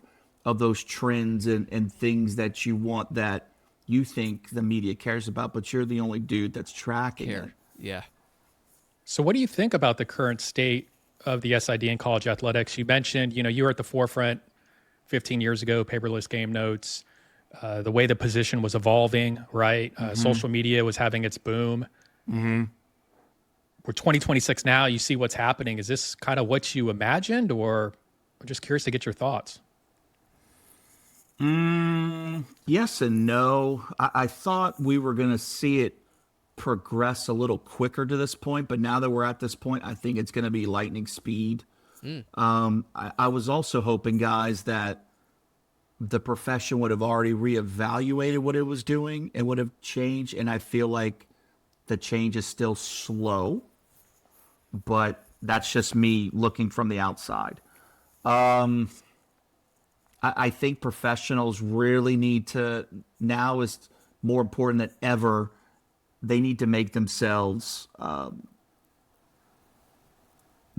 those trends and things that you want, that you think the media cares about, but you're the only dude that's tracking it. Yeah. So what do you think about the current state of the SID in college athletics? You mentioned, you were at the forefront 15 years ago, paperless game notes, the way the position was evolving, right? Social media was having its boom. We're 2026 now. You see what's happening. Is this kind of what you imagined, or I'm just curious to get your thoughts? Yes and no. I thought we were going to see it progress a little quicker to this point, but now that we're at this point, I think it's going to be lightning speed. I was also hoping, guys, that the profession would have already reevaluated what it was doing and would have changed, and I feel like the change is still slow, but that's just me looking from the outside. I think professionals really need to, now is more important than ever, they need to make themselves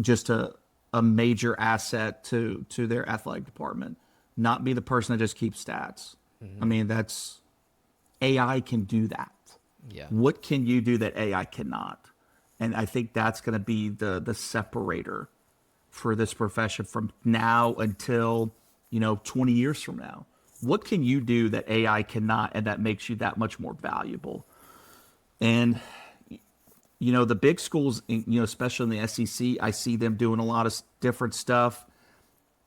just a major asset to their athletic department, not be the person that just keeps stats. I mean, that's, AI can do that. Yeah. What can you do that AI cannot? And I think that's going to be the separator for this profession from now until 20 years from now. What can you do that AI cannot, and that makes you that much more valuable? And the big schools, especially in the SEC, I see them doing a lot of different stuff.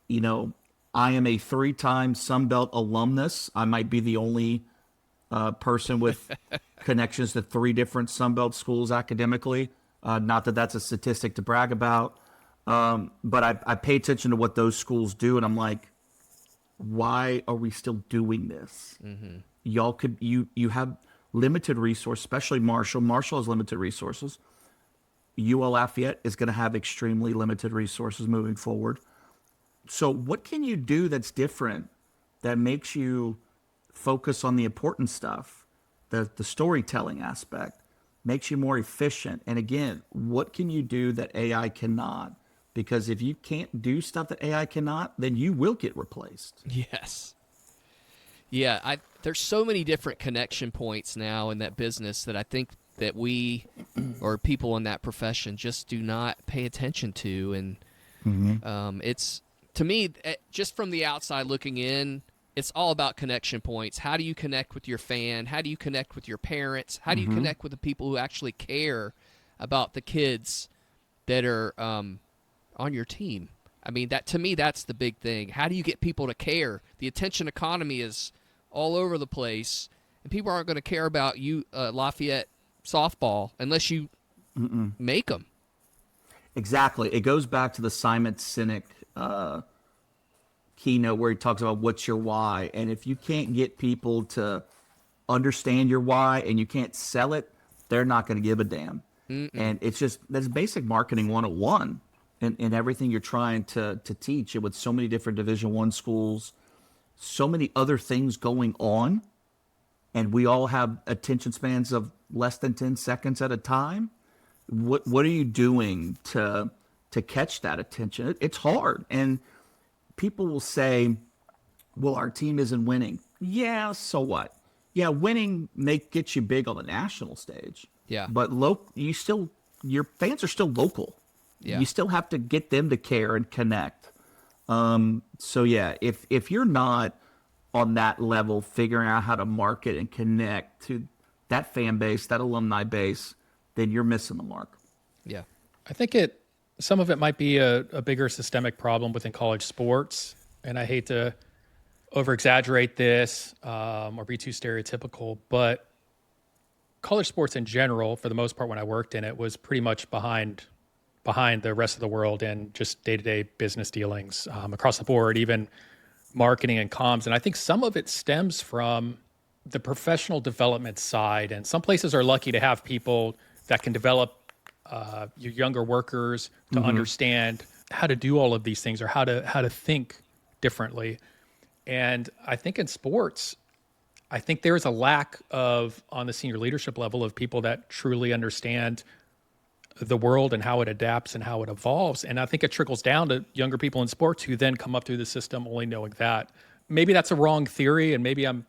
I am a 3-time Sun Belt alumnus. I might be the only person with connections to 3 different Sun Belt schools academically. Not that that's a statistic to brag about, but I pay attention to what those schools do, and I'm like, why are we still doing this? Y'all could, you have limited resource, especially Marshall. Marshall has limited resources. UL Lafayette is going to have extremely limited resources moving forward. So what can you do that's different, that makes you focus on the important stuff, the storytelling aspect, makes you more efficient? And again, what can you do that AI cannot? Because if you can't do stuff that AI cannot, then you will get replaced. Yes. Yeah, there's so many different connection points now in that business that I think that we or people in that profession just do not pay attention to. And it's, to me, just from the outside looking in, it's all about connection points. How do you connect with your fan? How do you connect with your parents? How do you connect with the people who actually care about the kids that are on your team? I mean, that, to me, that's the big thing. How do you get people to care? The attention economy is all over the place, and people aren't going to care about you, Lafayette softball, unless you make them. Exactly. It goes back to the Simon Sinek keynote where he talks about what's your why. And if you can't get people to understand your why and you can't sell it, they're not going to give a damn. And it's just, that's basic marketing 101 in everything you're trying to teach. And with so many different Division I schools, so many other things going on, and we all have attention spans of less than 10 seconds at a time. What are you doing to catch that attention? It's hard. And people will say, well, our team isn't winning. Yeah, so what? Yeah, winning gets you big on the national stage. Yeah. But your fans are still local. Yeah. You still have to get them to care and connect. So yeah, if you're not on that level, figuring out how to market and connect to that fan base, that alumni base, then you're missing the mark. Yeah. I think some of it might be a bigger systemic problem within college sports, and I hate to over exaggerate this or be too stereotypical, but college sports in general, for the most part, when I worked in it, was pretty much behind the rest of the world and just day-to-day business dealings across the board, even marketing and comms. And I think some of it stems from the professional development side. And some places are lucky to have people that can develop your younger workers to understand how to do all of these things or how to think differently. And I think in sports, I think there is a lack of, on the senior leadership level, of people that truly understand the world and how it adapts and how it evolves. And I think it trickles down to younger people in sports who then come up through the system only knowing that. Maybe that's a wrong theory, and maybe I'm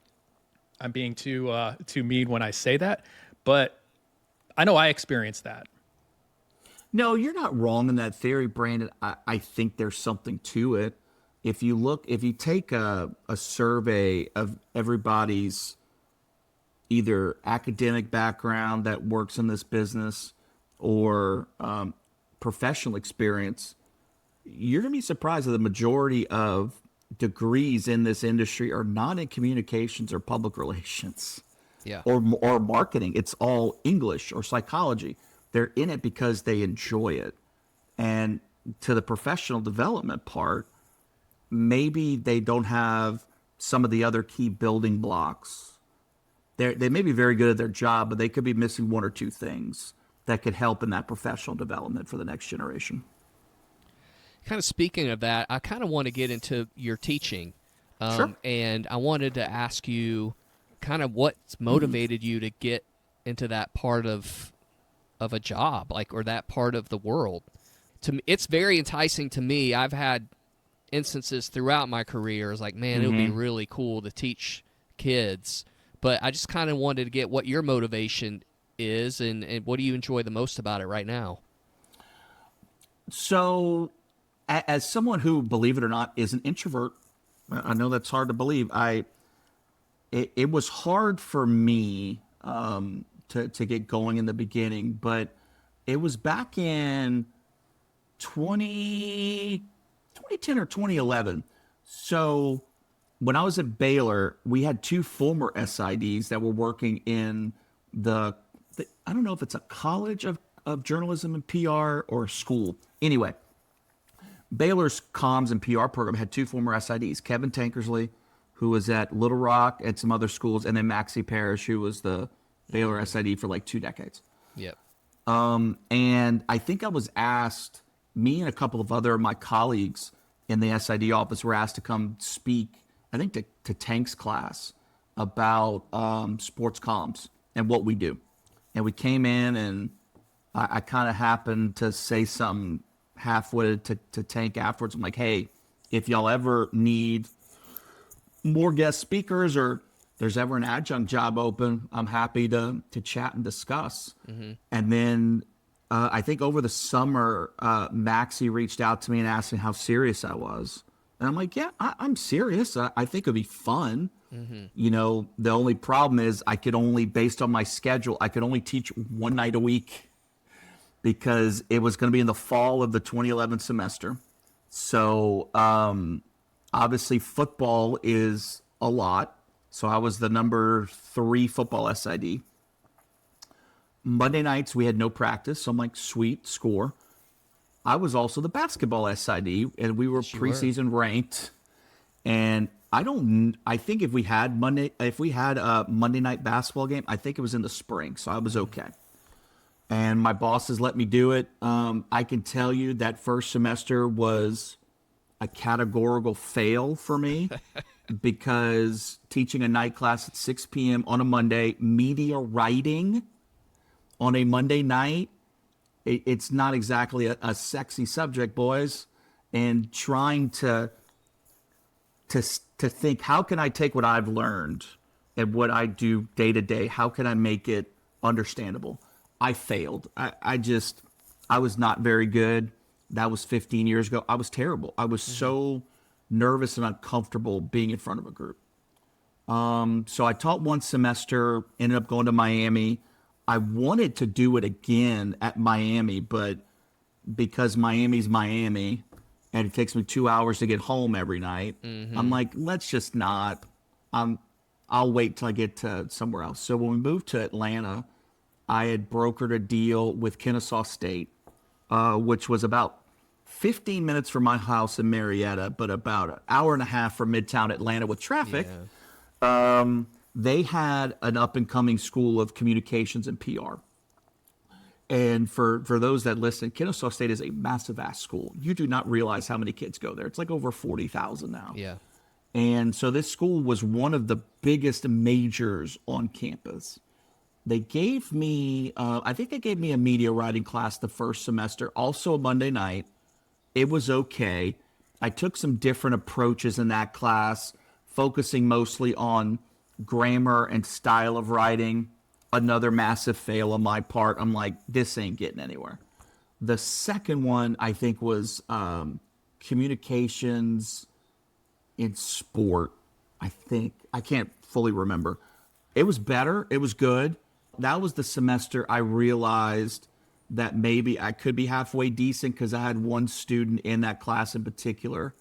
being too mean when I say that, but I know I experienced that. No, you're not wrong in that theory, Brandon. I think there's something to it. If you take a survey of everybody's either academic background that works in this business or professional experience, you're going to be surprised that the majority of degrees in this industry are not in communications or public relations, or marketing. It's all English or psychology. They're in it because they enjoy it. And to the professional development part, maybe they don't have some of the other key building blocks. They may be very good at their job, but they could be missing one or two things that could help in that professional development for the next generation. Kind of speaking of that, I kind of want to get into your teaching. Sure. And I wanted to ask you kind of what's motivated you to get into that part of a job, or that part of the world. To me, it's very enticing to me. I've had instances throughout my career. It's like, man, it would be really cool to teach kids. But I just kind of wanted to get what your motivation is and what do you enjoy the most about it right now? So, as someone who, believe it or not, is an introvert, I know that's hard to believe. It was hard for me to get going in the beginning, but it was back in 2010 or 2011. So when I was at Baylor, we had two former SIDs that were working in the I don't know if it's a college of journalism and PR or a school. Anyway, Baylor's comms and PR program had two former SIDs, Kevin Tankersley, who was at Little Rock and some other schools, and then Maxie Parrish, who was the Baylor SID for like 2 decades. Yep. And I think I was asked, me and a couple of other of my colleagues in the SID office were asked to come speak, I think to Tank's class about sports comms and what we do. And we came in and I kind of happened to say something half-witted to Tank afterwards. I'm like, hey, if y'all ever need more guest speakers or there's ever an adjunct job open, I'm happy to chat and discuss. And then I think over the summer, Maxie reached out to me and asked me how serious I was. And I'm like, yeah, I'm serious. I think it'd be fun. You know, the only problem is I could only, based on my schedule, I could only teach one night a week because it was going to be in the fall of the 2011 semester. So obviously football is a lot. So I was the number 3 football SID. Monday nights we had no practice. So I'm like, sweet, score. I was also the basketball SID, and we were preseason ranked. And I think if we had a Monday night basketball game, I think it was in the spring, so I was okay. And my bosses let me do it. I can tell you that first semester was a categorical fail for me because teaching a night class at 6 p.m. on a Monday, media writing on a Monday night, it's not exactly a sexy subject, boys. And trying to think, how can I take what I've learned and what I do day to day? How can I make it understandable? I failed. I was not very good. That was 15 years ago. I was terrible. I was so nervous and uncomfortable being in front of a group. So I taught one semester, ended up going to Miami. I wanted to do it again at Miami, but because Miami's Miami and it takes me 2 hours to get home every night, I'm like, let's just not. I'll wait till I get to somewhere else. So when we moved to Atlanta, I had brokered a deal with Kennesaw State, which was about 15 minutes from my house in Marietta, but about an hour and a half from Midtown Atlanta with traffic. They had an up-and-coming school of communications and PR. And for those that listen, Kennesaw State is a massive-ass school. You do not realize how many kids go there. It's like over 40,000 now. Yeah. And so this school was one of the biggest majors on campus. They gave me, I think they gave me a media writing class the first semester, also a Monday night. It was okay. I took some different approaches in that class, focusing mostly on grammar and style of writing. Another massive fail on my part. I'm like, this ain't getting anywhere. The second one, I think, was communications in sport. I think. I can't fully remember. It was better. It was good. That was the semester I realized that maybe I could be halfway decent, because I had one student in that class in particular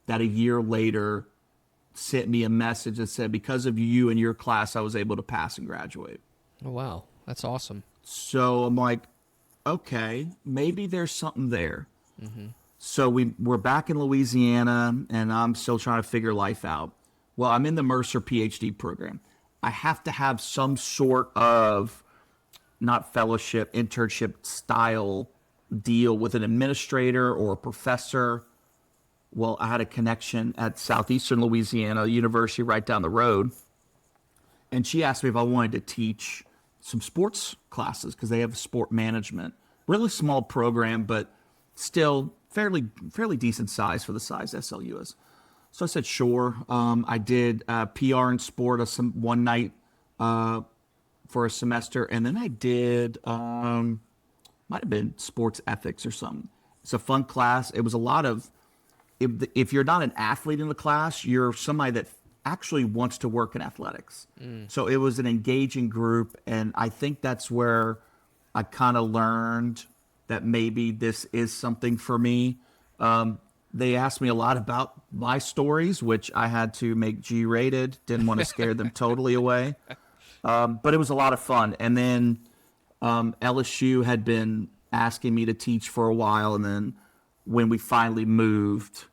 that a year later sent me a message that said, because of you and your class, I was able to pass and graduate. Oh, wow. That's awesome. So I'm like, okay, maybe there's something there. So we're back in Louisiana, and I'm still trying to figure life out. Well, I'm in the Mercer PhD program. I have to have some sort of, not fellowship, internship style deal with an administrator or a professor. Well, I had a connection at Southeastern Louisiana University right down the road. And she asked me if I wanted to teach some sports classes, because they have sport management. Really small program, but still fairly decent size for the size SLU is. So I said, sure. I did PR and sport one night for a semester. And then I did, might have been sports ethics or something. It's a fun class. It was a lot of, if you're not an athlete in the class, you're somebody that actually wants to work in athletics. So it was an engaging group, and I think that's where I kind of learned that maybe this is something for me. They asked me a lot about my stories, which I had to make G-rated. Didn't want to scare them totally away. But it was a lot of fun. And then LSU had been asking me to teach for a while, and then when we finally moved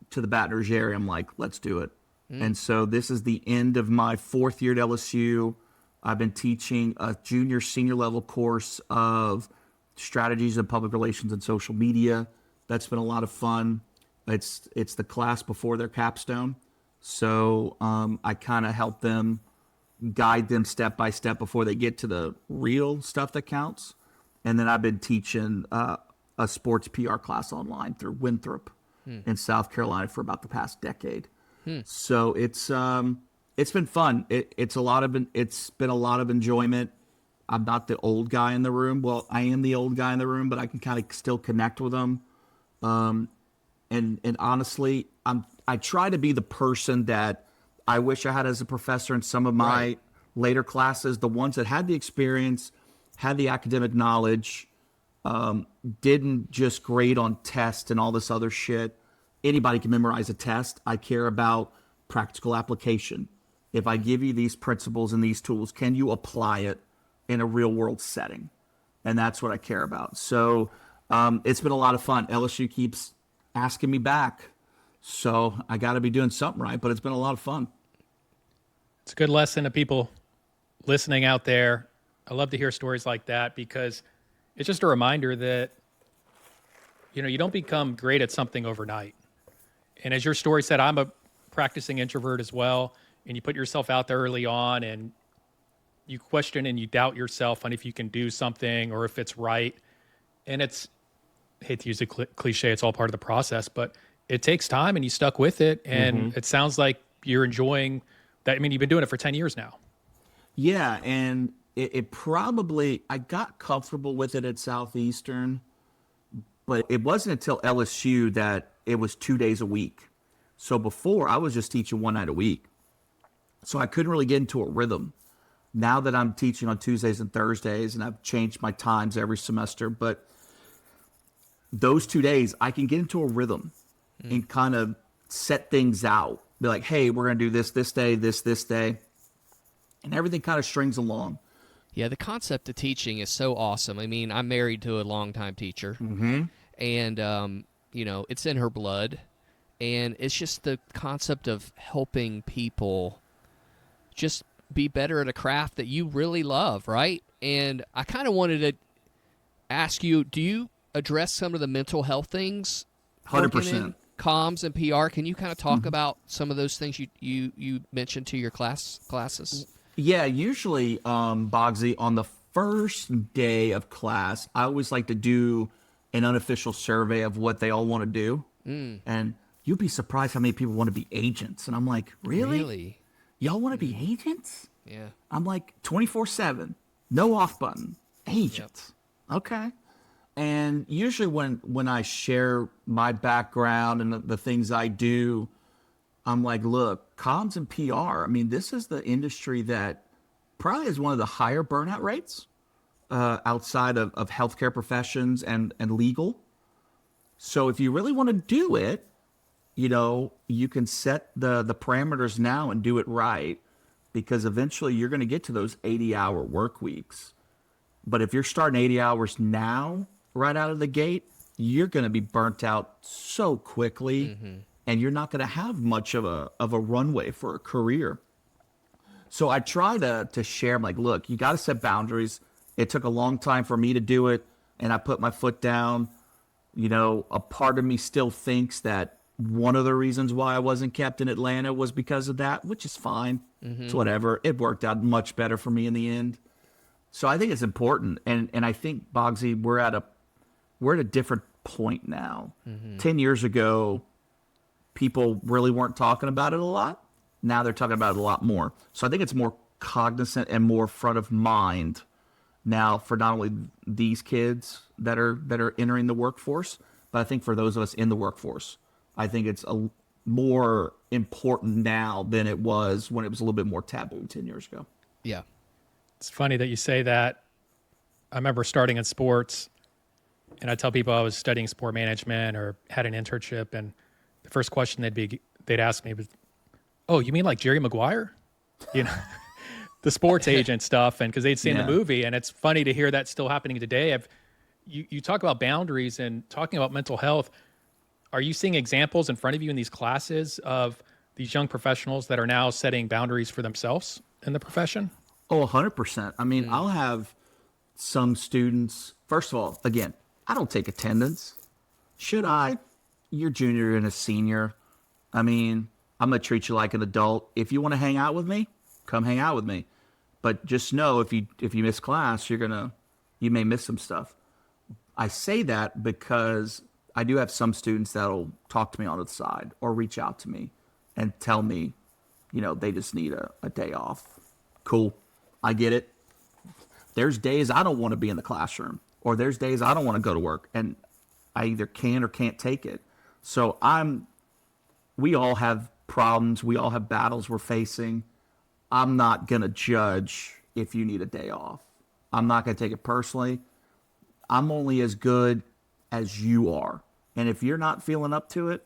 to the Baton Rouge area, I'm like, let's do it. And so this is the end of my fourth year at LSU. I've been teaching a junior senior level course of strategies of public relations and social media. That's been a lot of fun. It's the class before their capstone. So I kind of help them, guide them step by step before they get to the real stuff that counts. And then I've been teaching a sports PR class online through Winthrop in South Carolina for about the past decade. So it's been fun. It's been a lot of enjoyment. I'm not the old guy in the room. Well, I am the old guy in the room, but I can kind of still connect with them. And honestly, I try to be the person that I wish I had as a professor in some of my later classes, the ones that had the experience, had the academic knowledge, didn't just grade on tests and all this other shit. Anybody can memorize a test. I care about practical application. If I give you these principles and these tools, can you apply it in a real world setting? And that's what I care about. So it's been a lot of fun. LSU keeps asking me back. So I got to be doing something right, but it's been a lot of fun. It's a good lesson to people listening out there. I love to hear stories like that, because it's just a reminder that, you don't become great at something overnight. And as your story said, I'm a practicing introvert as well. And you put yourself out there early on, and you question and you doubt yourself on if you can do something or if it's right. And I hate to use a cliche, it's all part of the process, but it takes time, and you stuck with it. And it sounds like you're enjoying that. I mean, you've been doing it for 10 years now. Yeah. And it probably, I got comfortable with it at Southeastern, but it wasn't until LSU that it was 2 days a week. So before, I was just teaching one night a week. So I couldn't really get into a rhythm. Now that I'm teaching on Tuesdays and Thursdays, and I've changed my times every semester, but those 2 days I can get into a rhythm and kind of set things out. Be like, hey, we're going to do this day, this day. And everything kind of strings along. Yeah, the concept of teaching is so awesome. I mean, I'm married to a longtime teacher, and it's in her blood, and it's just the concept of helping people just be better at a craft that you really love, right? And I kind of wanted to ask you, do you address some of the mental health things? 100%. Comms and PR. Can you kind of talk about some of those things you mentioned to your classes? Yeah, usually, Bogsy, on the first day of class, I always like to do an unofficial survey of what they all want to do. And you'd be surprised how many people want to be agents. And I'm like, really? Y'all want to be agents? Yeah. I'm like, 24/7, no off button, agents. Yep. Okay. And usually when I share my background and the things I do, I'm like, look, comms and PR, I mean, this is the industry that probably is one of the higher burnout rates outside of healthcare professions and legal. So if you really want to do it, you can set the parameters now and do it right, because eventually you're going to get to those 80-hour work weeks. But if you're starting 80 hours now, right out of the gate, you're going to be burnt out so quickly, and you're not going to have much of a runway for a career. So I try to share, I'm like, look, you got to set boundaries. It took a long time for me to do it, and I put my foot down. A part of me still thinks that one of the reasons why I wasn't kept in Atlanta was because of that, which is fine. It's whatever. It worked out much better for me in the end. So I think it's important. And I think, Bogsy, we're at a different point now. 10 years ago, people really weren't talking about it a lot. Now they're talking about it a lot more. So I think it's more cognizant and more front of mind now for not only these kids that are entering the workforce, but I think for those of us in the workforce, I think it's more important now than it was when it was a little bit more taboo 10 years ago. Yeah. It's funny that you say that. I remember starting in sports, and I tell people I was studying sport management or had an internship, and the first question they'd ask me was, "Oh, you mean like Jerry Maguire?" The sports agent stuff, and because they'd seen the movie, and it's funny to hear that still happening today. You talk about boundaries and talking about mental health. Are you seeing examples in front of you in these classes of these young professionals that are now setting boundaries for themselves in the profession? Oh, 100%. I mean, I'll have some students. First of all, again, I don't take attendance. Should I? You're junior and a senior. I mean, I'm going to treat you like an adult. If you want to hang out with me, come hang out with me. But just know if you miss class, you may miss some stuff. I say that because I do have some students that'll talk to me on the side or reach out to me and tell me, they just need a day off. Cool. I get it. There's days I don't want to be in the classroom, or there's days I don't want to go to work, and I either can or can't take it. So we all have problems. We all have battles we're facing. I'm not going to judge if you need a day off. I'm not going to take it personally. I'm only as good as you are. And if you're not feeling up to it,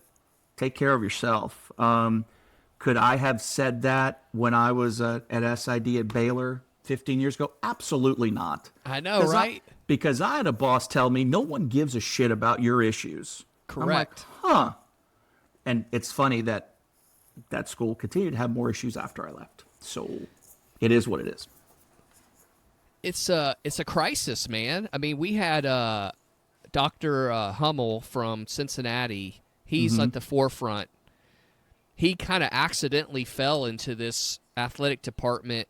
take care of yourself. Could I have said that when I was at SID at Baylor 15 years ago? Absolutely not. I know, right? Because I had a boss tell me, no one gives a shit about your issues. Correct. I'm like, huh. And it's funny that school continued to have more issues after I left. So it is what it is. It's a crisis, man. I mean, we had Dr. Hummel from Cincinnati. He's at the forefront. He kind of accidentally fell into this athletic department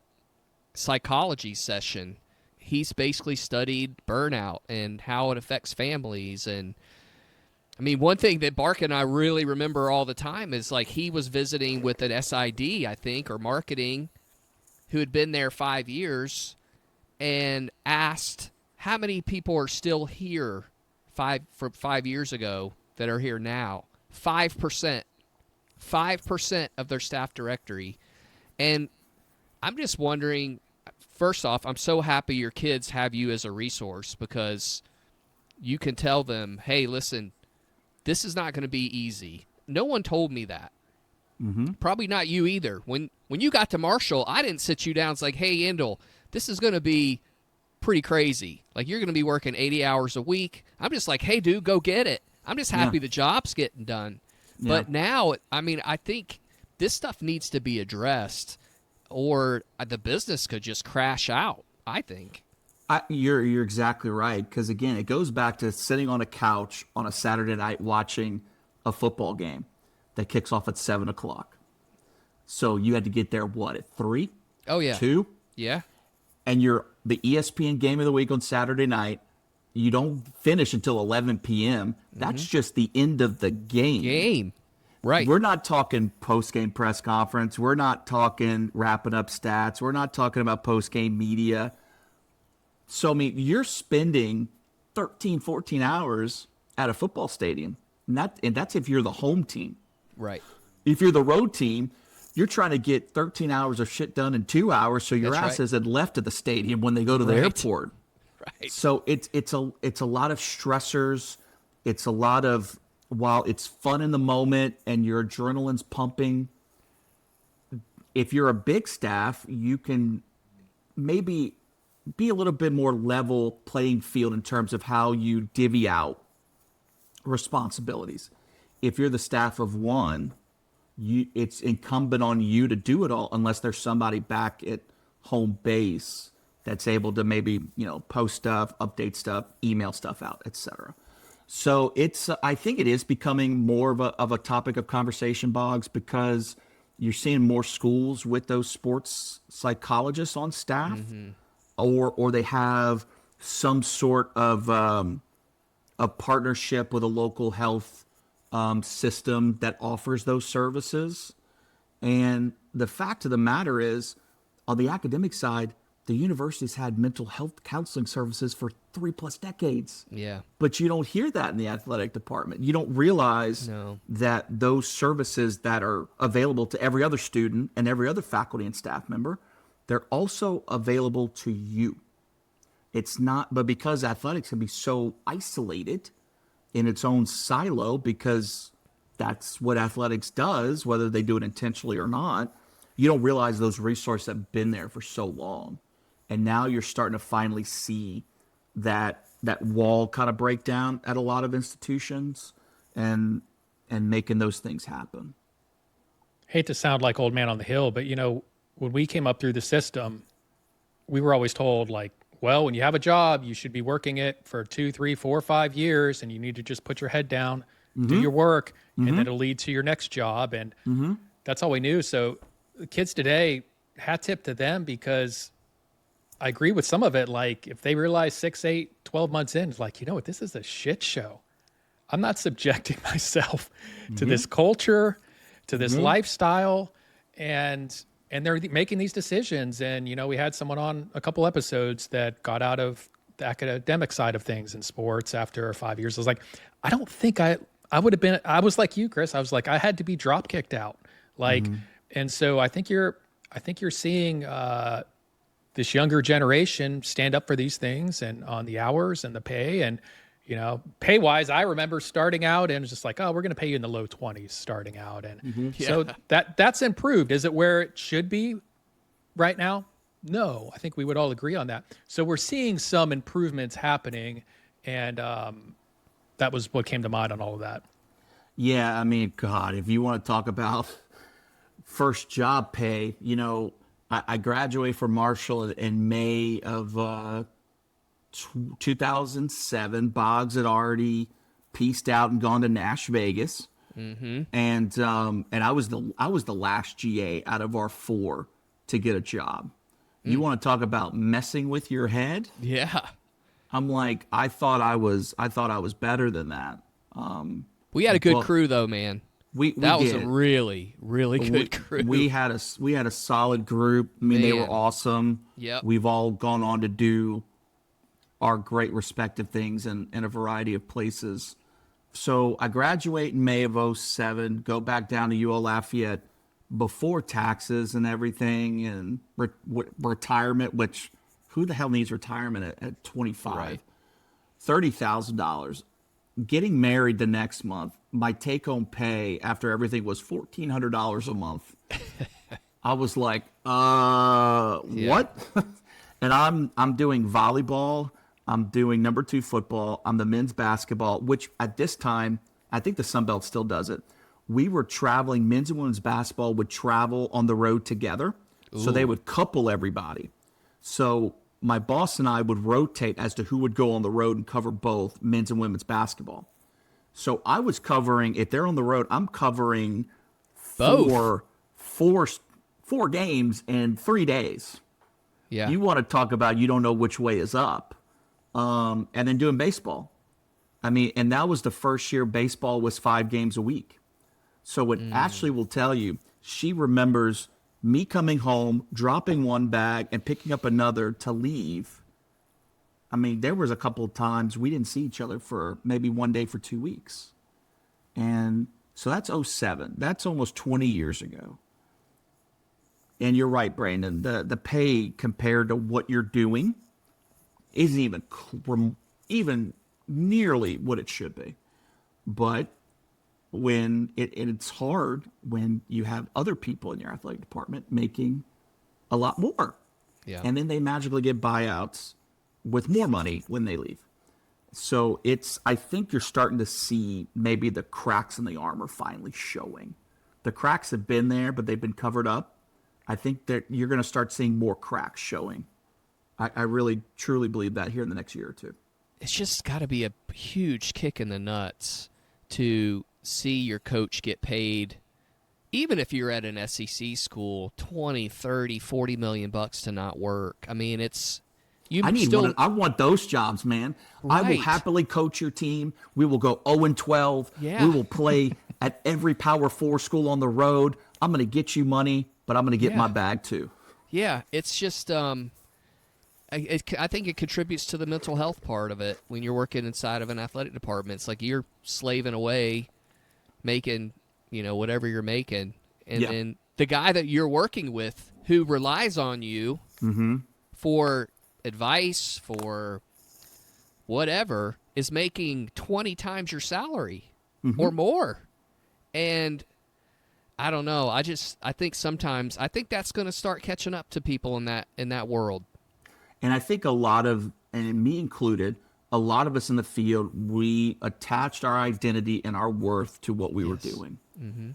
psychology session. He's basically studied burnout and how it affects families. And I mean, one thing that Bark and I really remember all the time is like he was visiting with an SID, I think, or marketing, who had been there 5 years, and asked how many people are still here from 5 years ago that are here now. 5% of their staff directory. And I'm just wondering, first off, I'm so happy your kids have you as a resource because you can tell them, hey, listen, this is not going to be easy. No one told me that. Mm-hmm. Probably not you either. When you got to Marshall, I didn't sit you down. It's like, hey, Yandle, this is going to be pretty crazy. Like, you're going to be working 80 hours a week. I'm just like, hey, dude, go get it. I'm just happy the job's getting done. Yeah. But now, I mean, I think this stuff needs to be addressed or the business could just crash out, I think. You're exactly right. Because, again, it goes back to sitting on a couch on a Saturday night watching a football game that kicks off at 7 o'clock. So you had to get there, what, at 3? Oh, yeah. 2? Yeah. And you're the ESPN game of the week on Saturday night. You don't finish until 11 p.m. That's just the end of the game. Right. We're not talking post-game press conference. We're not talking wrapping up stats. We're not talking about post-game media. So, I mean, you're spending 13, 14 hours at a football stadium. And that's if you're the home team. Right. If you're the road team, you're trying to get 13 hours of shit done in 2 hours so your That's ass right. isn't left at the stadium when they go to the airport. Right. So it's a lot of stressors. It's a lot of, while it's fun in the moment and your adrenaline's pumping, if you're a big staff, you can maybe be a little bit more level playing field in terms of how you divvy out responsibilities. If you're the staff of one, it's incumbent on you to do it all unless there's somebody back at home base that's able to maybe, post stuff, update stuff, email stuff out, etc. So I think it is becoming more of a topic of conversation, Boggs, because you're seeing more schools with those sports psychologists on staff, or they have some sort of a partnership with a local health system that offers those services. And the fact of the matter is, on the academic side, the university's had mental health counseling services for 3+ decades. Yeah. But you don't hear that in the athletic department. You don't realize that those services that are available to every other student and every other faculty and staff member, they're also available to you. It's not, but because athletics can be so isolated in its own silo, because that's what athletics does, whether they do it intentionally or not, you don't realize those resources have been there for so long. And now you're starting to finally see that wall kind of break down at a lot of institutions and making those things happen. Hate to sound like old man on the hill, but when we came up through the system, we were always told, like, well, when you have a job, you should be working it for 2, 3, 4, 5 years, and you need to just put your head down, do your work, and then it'll lead to your next job. And that's all we knew. So the kids today, hat tip to them, because I agree with some of it. Like, if they realize 6, 8, 12 months in, it's like, you know what, this is a shit show. I'm not subjecting myself to this culture, to this lifestyle, and they're making these decisions. And, we had someone on a couple episodes that got out of the academic side of things in sports after 5 years. I was like, I don't think I would have been, I was like you, Chris. I was like, I had to be drop kicked out. Like, and so I think you're seeing this younger generation stand up for these things and on the hours and the pay. And, pay wise, I remember starting out and it was just like, oh, we're going to pay you in the low 20s starting out. And so that's improved. Is it where it should be right now? No, I think we would all agree on that. So we're seeing some improvements happening. And that was what came to mind on all of that. Yeah. I mean, God, if you want to talk about first job pay, I graduated from Marshall in May of 2007. Boggs had already pieced out and gone to Nash Vegas, and I was the last GA out of our 4 to get a job. You want to talk about messing with your head? Yeah. I'm like, I thought I was better than that. We had a good crew though, man. That was a really, really good crew. We had a solid group. I mean, they were awesome. Yep. We've all gone on to do our great respective things in a variety of places. So I graduate in May of 2007, go back down to UL Lafayette before taxes and everything and retirement, which who the hell needs retirement at 25? Right. $30,000. Getting married the next month, my take-home pay after everything was $1,400 a month. I was like, what? And I'm doing volleyball. I'm doing number 2 football. I'm the men's basketball, which at this time, I think the Sun Belt still does it. We were traveling, men's and women's basketball would travel on the road together. So they would couple everybody. So my boss and I would rotate as to who would go on the road and cover both men's and women's basketball. So I was covering, if they're on the road, I'm covering four games in 3 days. Yeah. You want to talk about you don't know which way is up. And then doing baseball. I mean, and that was the first year baseball was 5 games a week. So what Ashley will tell you, she remembers me coming home, dropping one bag, and picking up another to leave. I mean, there was a couple of times we didn't see each other for maybe one day for 2 weeks. And so that's 2007. That's almost 20 years ago. And you're right, Brandon. The pay compared to what you're doing isn't even nearly what it should be. But when it's hard when you have other people in your athletic department making a lot more. Yeah. And then they magically get buyouts with more money when they leave. So I think you're starting to see maybe the cracks in the armor finally showing. The cracks have been there, but they've been covered up. I think that you're going to start seeing more cracks showing. I really, truly believe that here in the next year or two. It's just got to be a huge kick in the nuts to see your coach get paid, even if you're at an SEC school, 20, 30, 40 million bucks to not work. I mean, I want those jobs, man. Right. I will happily coach your team. We will go 0-12. Yeah. We will play at every Power 4 school on the road. I'm going to get you money, but I'm going to get my bag too. Yeah, it's just I think it contributes to the mental health part of it when you're working inside of an athletic department. It's like you're slaving away, making, whatever you're making. And then the guy that you're working with who relies on you for advice, for whatever, is making 20 times your salary or more. And I don't know. I think sometimes that's going to start catching up to people in that world. And I think a lot of, and me included, a lot of us in the field, we attached our identity and our worth to what we were doing. Mm-hmm.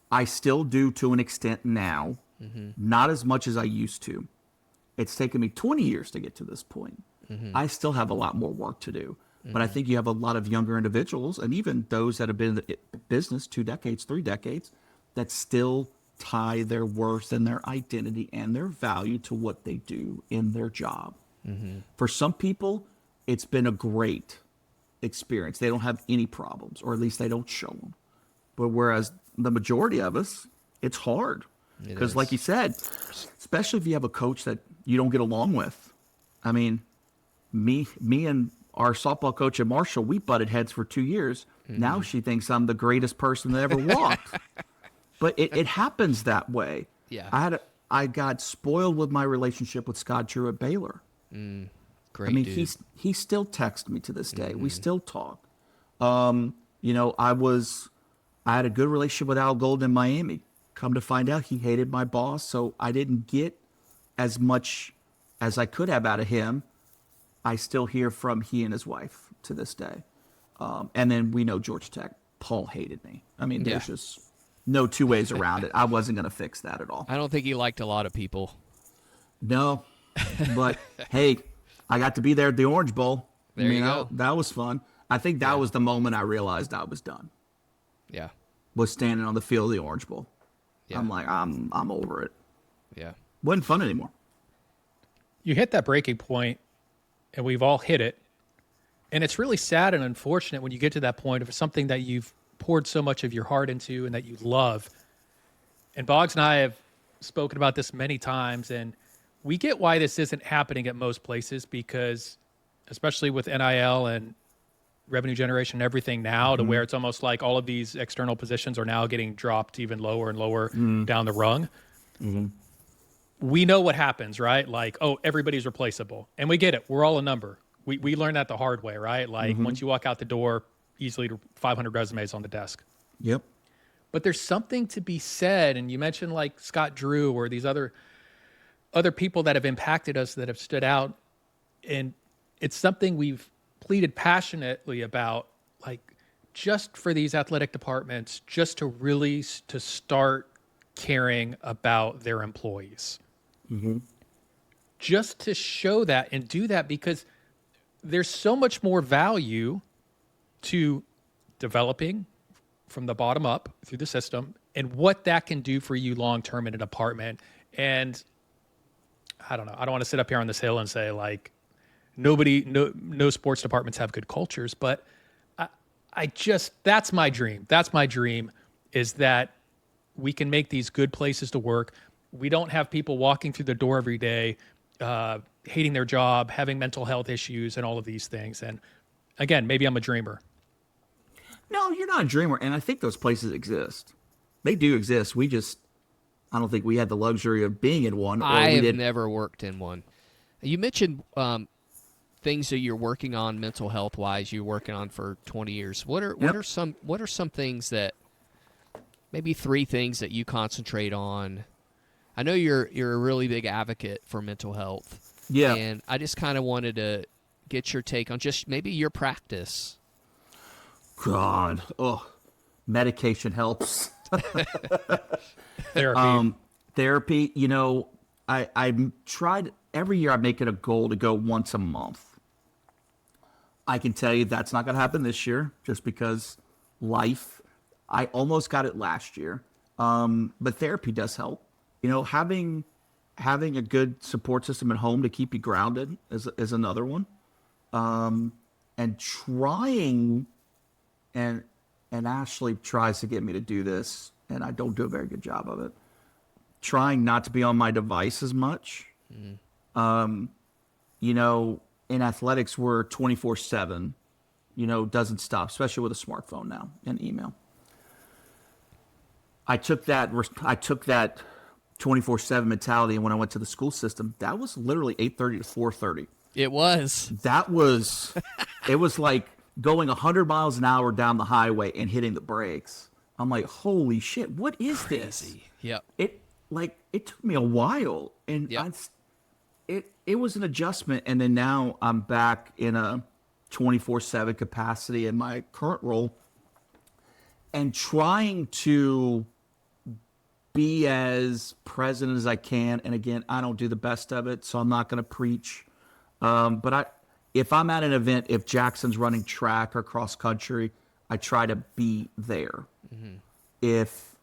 I still do to an extent now, not as much as I used to. It's taken me 20 years to get to this point. Mm-hmm. I still have a lot more work to do. But I think you have a lot of younger individuals, and even those that have been in the business 2 decades, 3 decades, that still tie their worth and their identity and their value to what they do in their job. Mm-hmm. For some people, it's been a great experience. They don't have any problems, or at least they don't show them. But whereas the majority of us, it's hard. Because like you said, especially if you have a coach that you don't get along with. I mean, me and our softball coach at Marshall, we butted heads for 2 years. Mm-hmm. Now she thinks I'm the greatest person that ever walked. But it happens that way. Yeah. I got spoiled with my relationship with Scott Drew at Baylor. Great. I mean, dude. he still texts me to this day. We still talk. I had a good relationship with Al Golden in Miami. Come to find out, he hated my boss, so I didn't get as much as I could have out of him. I still hear from he and his wife to this day. And then we know Georgia Tech. Paul hated me. I mean, there's just no 2 ways around it. I wasn't going to fix that at all. I don't think he liked a lot of people. No, but hey, I got to be there at the Orange Bowl. There you go. That was fun. I think that was the moment I realized I was done. Yeah. Was standing on the field of the Orange Bowl. Yeah. I'm like, I'm over it. Yeah. Wasn't fun anymore. You hit that breaking point, and we've all hit it. And it's really sad and unfortunate when you get to that point of something that you've poured so much of your heart into and that you love. And Boggs and I have spoken about this many times, and we get why this isn't happening at most places because, especially with NIL and revenue generation, everything now to where it's almost like all of these external positions are now getting dropped even lower and lower down the rung. We know what happens, right? Like, oh, everybody's replaceable. And we get it. We're all a number. We learned that the hard way, right? Like once you walk out the door, easily 500 resumes on the desk. Yep. But there's something to be said. And you mentioned like Scott Drew or these other people that have impacted us that have stood out. And it's something we've pleaded passionately about, like just for these athletic departments, just to really to start caring about their employees. Just to show that and do that, because there's so much more value to developing from the bottom up through the system and what that can do for you long-term in a department. And I don't know, I don't want to sit up here on this hill and say like no sports departments have good cultures, but I just, that's my dream. That's my dream, is that we can make these good places to work. We don't have people walking through the door every day, hating their job, having mental health issues and all of these things. And again, maybe I'm a dreamer. No, you're not a dreamer. And I think those places exist. They do exist. I don't think we had the luxury of being in one. I have never worked in one. You mentioned things that you're working on mental health wise. You're working on for 20 years. What are some things that, maybe 3 things that you concentrate on? I know you're a really big advocate for mental health. Yeah. And I just kind of wanted to get your take on just maybe your practice. God. Oh, medication helps. Therapy. Therapy, I tried every year. I make it a goal to go once a month. I can tell you that's not going to happen this year just because life. I almost got it last year. But therapy does help. Having a good support system at home to keep you grounded is another one. And trying, and Ashley tries to get me to do this, and I don't do a very good job of it. Trying not to be on my device as much. In athletics, we're 24/7. Doesn't stop, especially with a smartphone now and email. I took that 24/7 mentality, and when I went to the school system, that was literally 8:30 to 4:30. It was. It was like going 100 miles an hour down the highway and hitting the brakes. I'm like, holy shit, what is this? Yep. It took me a while, and Yep. It was an adjustment, and then now I'm back in a 24/7 capacity in my current role, and trying to be as present as I can. And again, I don't do the best of it, so I'm not going to preach. But if I'm at an event, if Jackson's running track or cross country, I try to be there. If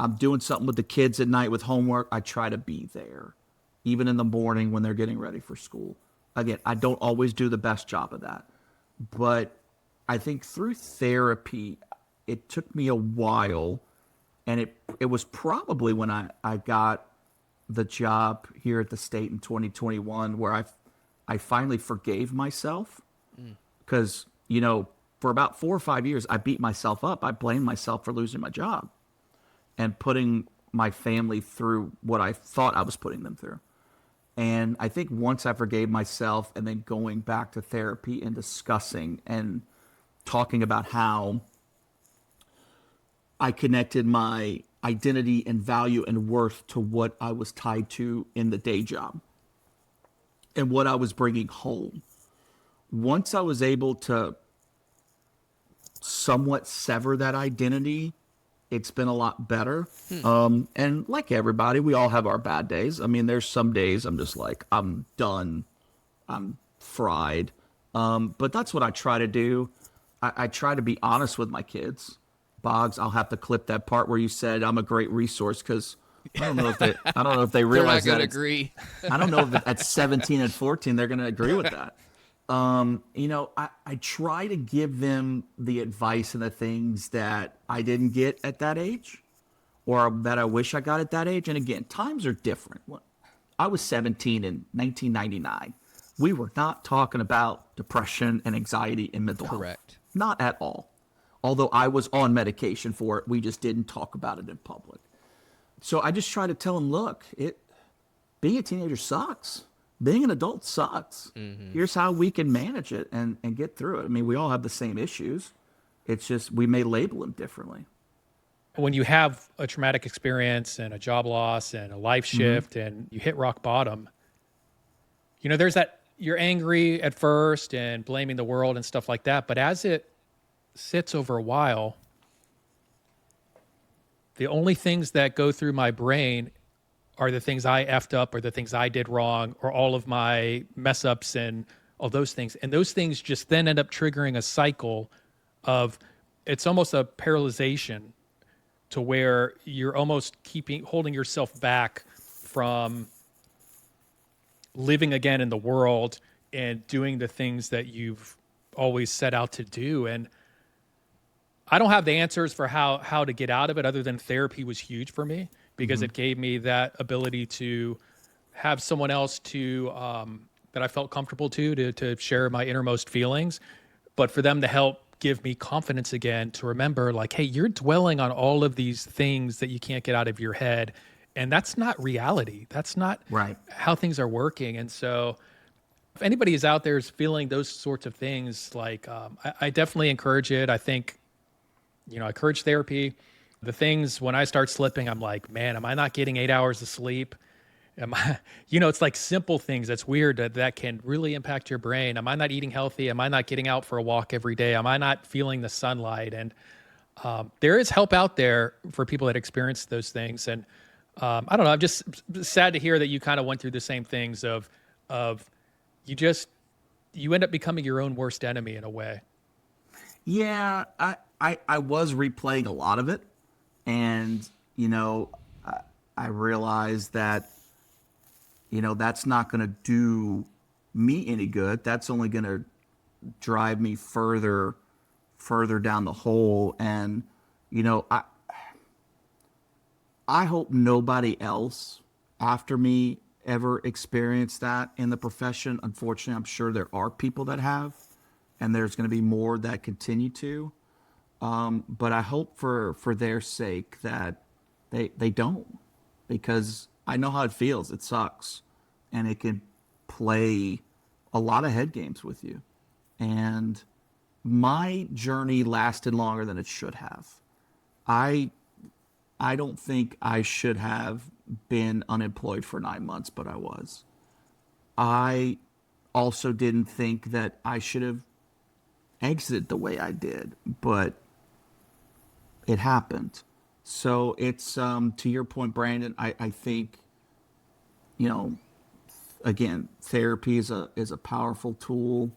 I'm doing something with the kids at night with homework, I try to be there. Even in the morning when they're getting ready for school. Again, I don't always do the best job of that. But I think through therapy, it took me a while. And it was probably when I got the job here at the state in 2021 where I finally forgave myself. Because, for about 4 or 5 years, I beat myself up. I blamed myself for losing my job and putting my family through what I thought I was putting them through. And I think once I forgave myself and then going back to therapy and discussing and talking about how I connected my identity and value and worth to what I was tied to in the day job and what I was bringing home. Once I was able to somewhat sever that identity, it's been a lot better. And like everybody, we all have our bad days. I mean, there's some days I'm just like, I'm done. I'm fried. But that's what I try to do. I try to be honest with my kids. Boggs, I'll have to clip that part where you said I'm a great resource, because I don't know if they realize they're not that. gonna agree. I don't know if at 17 and 14 they're going to agree with that. I try to give them the advice and the things that I didn't get at that age, or that I wish I got at that age. And again, times are different. I was 17 in 1999. we were not talking about depression and anxiety and mental health. Correct. Not at all. Although I was on medication for it, we just didn't talk about it in public. So I just try to tell them, look, being a teenager sucks. Being an adult sucks. Mm-hmm. Here's how we can manage it and get through it. I mean, we all have the same issues. It's just we may label them differently. When you have a traumatic experience and a job loss and a life shift and you hit rock bottom, there's that, you're angry at first and blaming the world and stuff like that. But as it sits over a while, the only things that go through my brain are the things I effed up or the things I did wrong or all of my mess ups and all those things. And those things just then end up triggering a cycle of, it's almost a paralyzation to where you're almost holding yourself back from living again in the world and doing the things that you've always set out to do. And I don't have the answers for how to get out of it, other than therapy was huge for me because it gave me that ability to have someone else that I felt comfortable to share my innermost feelings, but for them to help give me confidence again to remember, like, hey, you're dwelling on all of these things that you can't get out of your head. And that's not reality. That's not how things are working. And so if anybody is out there is feeling those sorts of things, like, I definitely encourage it. I think, I encourage therapy. The things when I start slipping, I'm like, man, am I not getting 8 hours of sleep? Am I, it's like simple things that's weird that can really impact your brain. Am I not eating healthy? Am I not getting out for a walk every day? Am I not feeling the sunlight? And there is help out there for people that experience those things. And I don't know, I'm just sad to hear that you kind of went through the same things of you end up becoming your own worst enemy in a way. Yeah, I was replaying a lot of it. And, I realized that, that's not going to do me any good. That's only going to drive me further down the hole. And, I hope nobody else after me ever experienced that in the profession. Unfortunately, I'm sure there are people that have, and there's going to be more that continue to. But I hope for their sake that they don't, because I know how it feels. It sucks, and it can play a lot of head games with you. And my journey lasted longer than it should have. I don't think I should have been unemployed for 9 months, but I was. I also didn't think that I should have exited the way I did, but it happened. So it's, to your point, Brandon, I think, again, therapy is a powerful tool.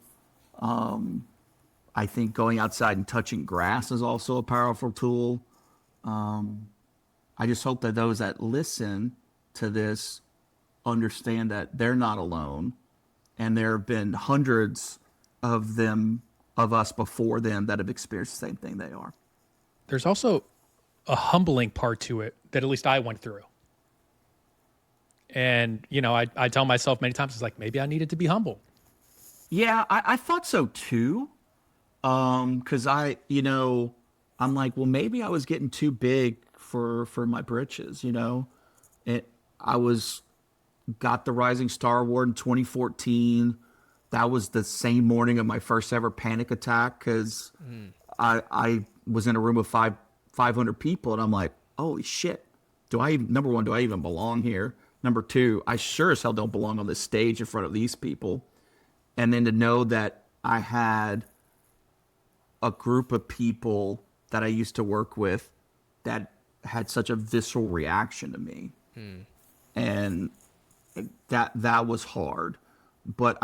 I think going outside and touching grass is also a powerful tool. I just hope that those that listen to this understand that they're not alone, and there have been hundreds of us before them that have experienced the same thing they are. There's also a humbling part to it that at least I went through. And, I tell myself many times, it's like, maybe I needed to be humble. Yeah, I thought so too. 'Cause I'm like, well, maybe I was getting too big for my britches, got the Rising Star Award in 2014. That was the same morning of my first ever panic attack, because I was in a room of 500 people, and I'm like, holy shit, number one, do I even belong here? Number two, I sure as hell don't belong on this stage in front of these people. And then to know that I had a group of people that I used to work with that had such a visceral reaction to me. And that was hard. But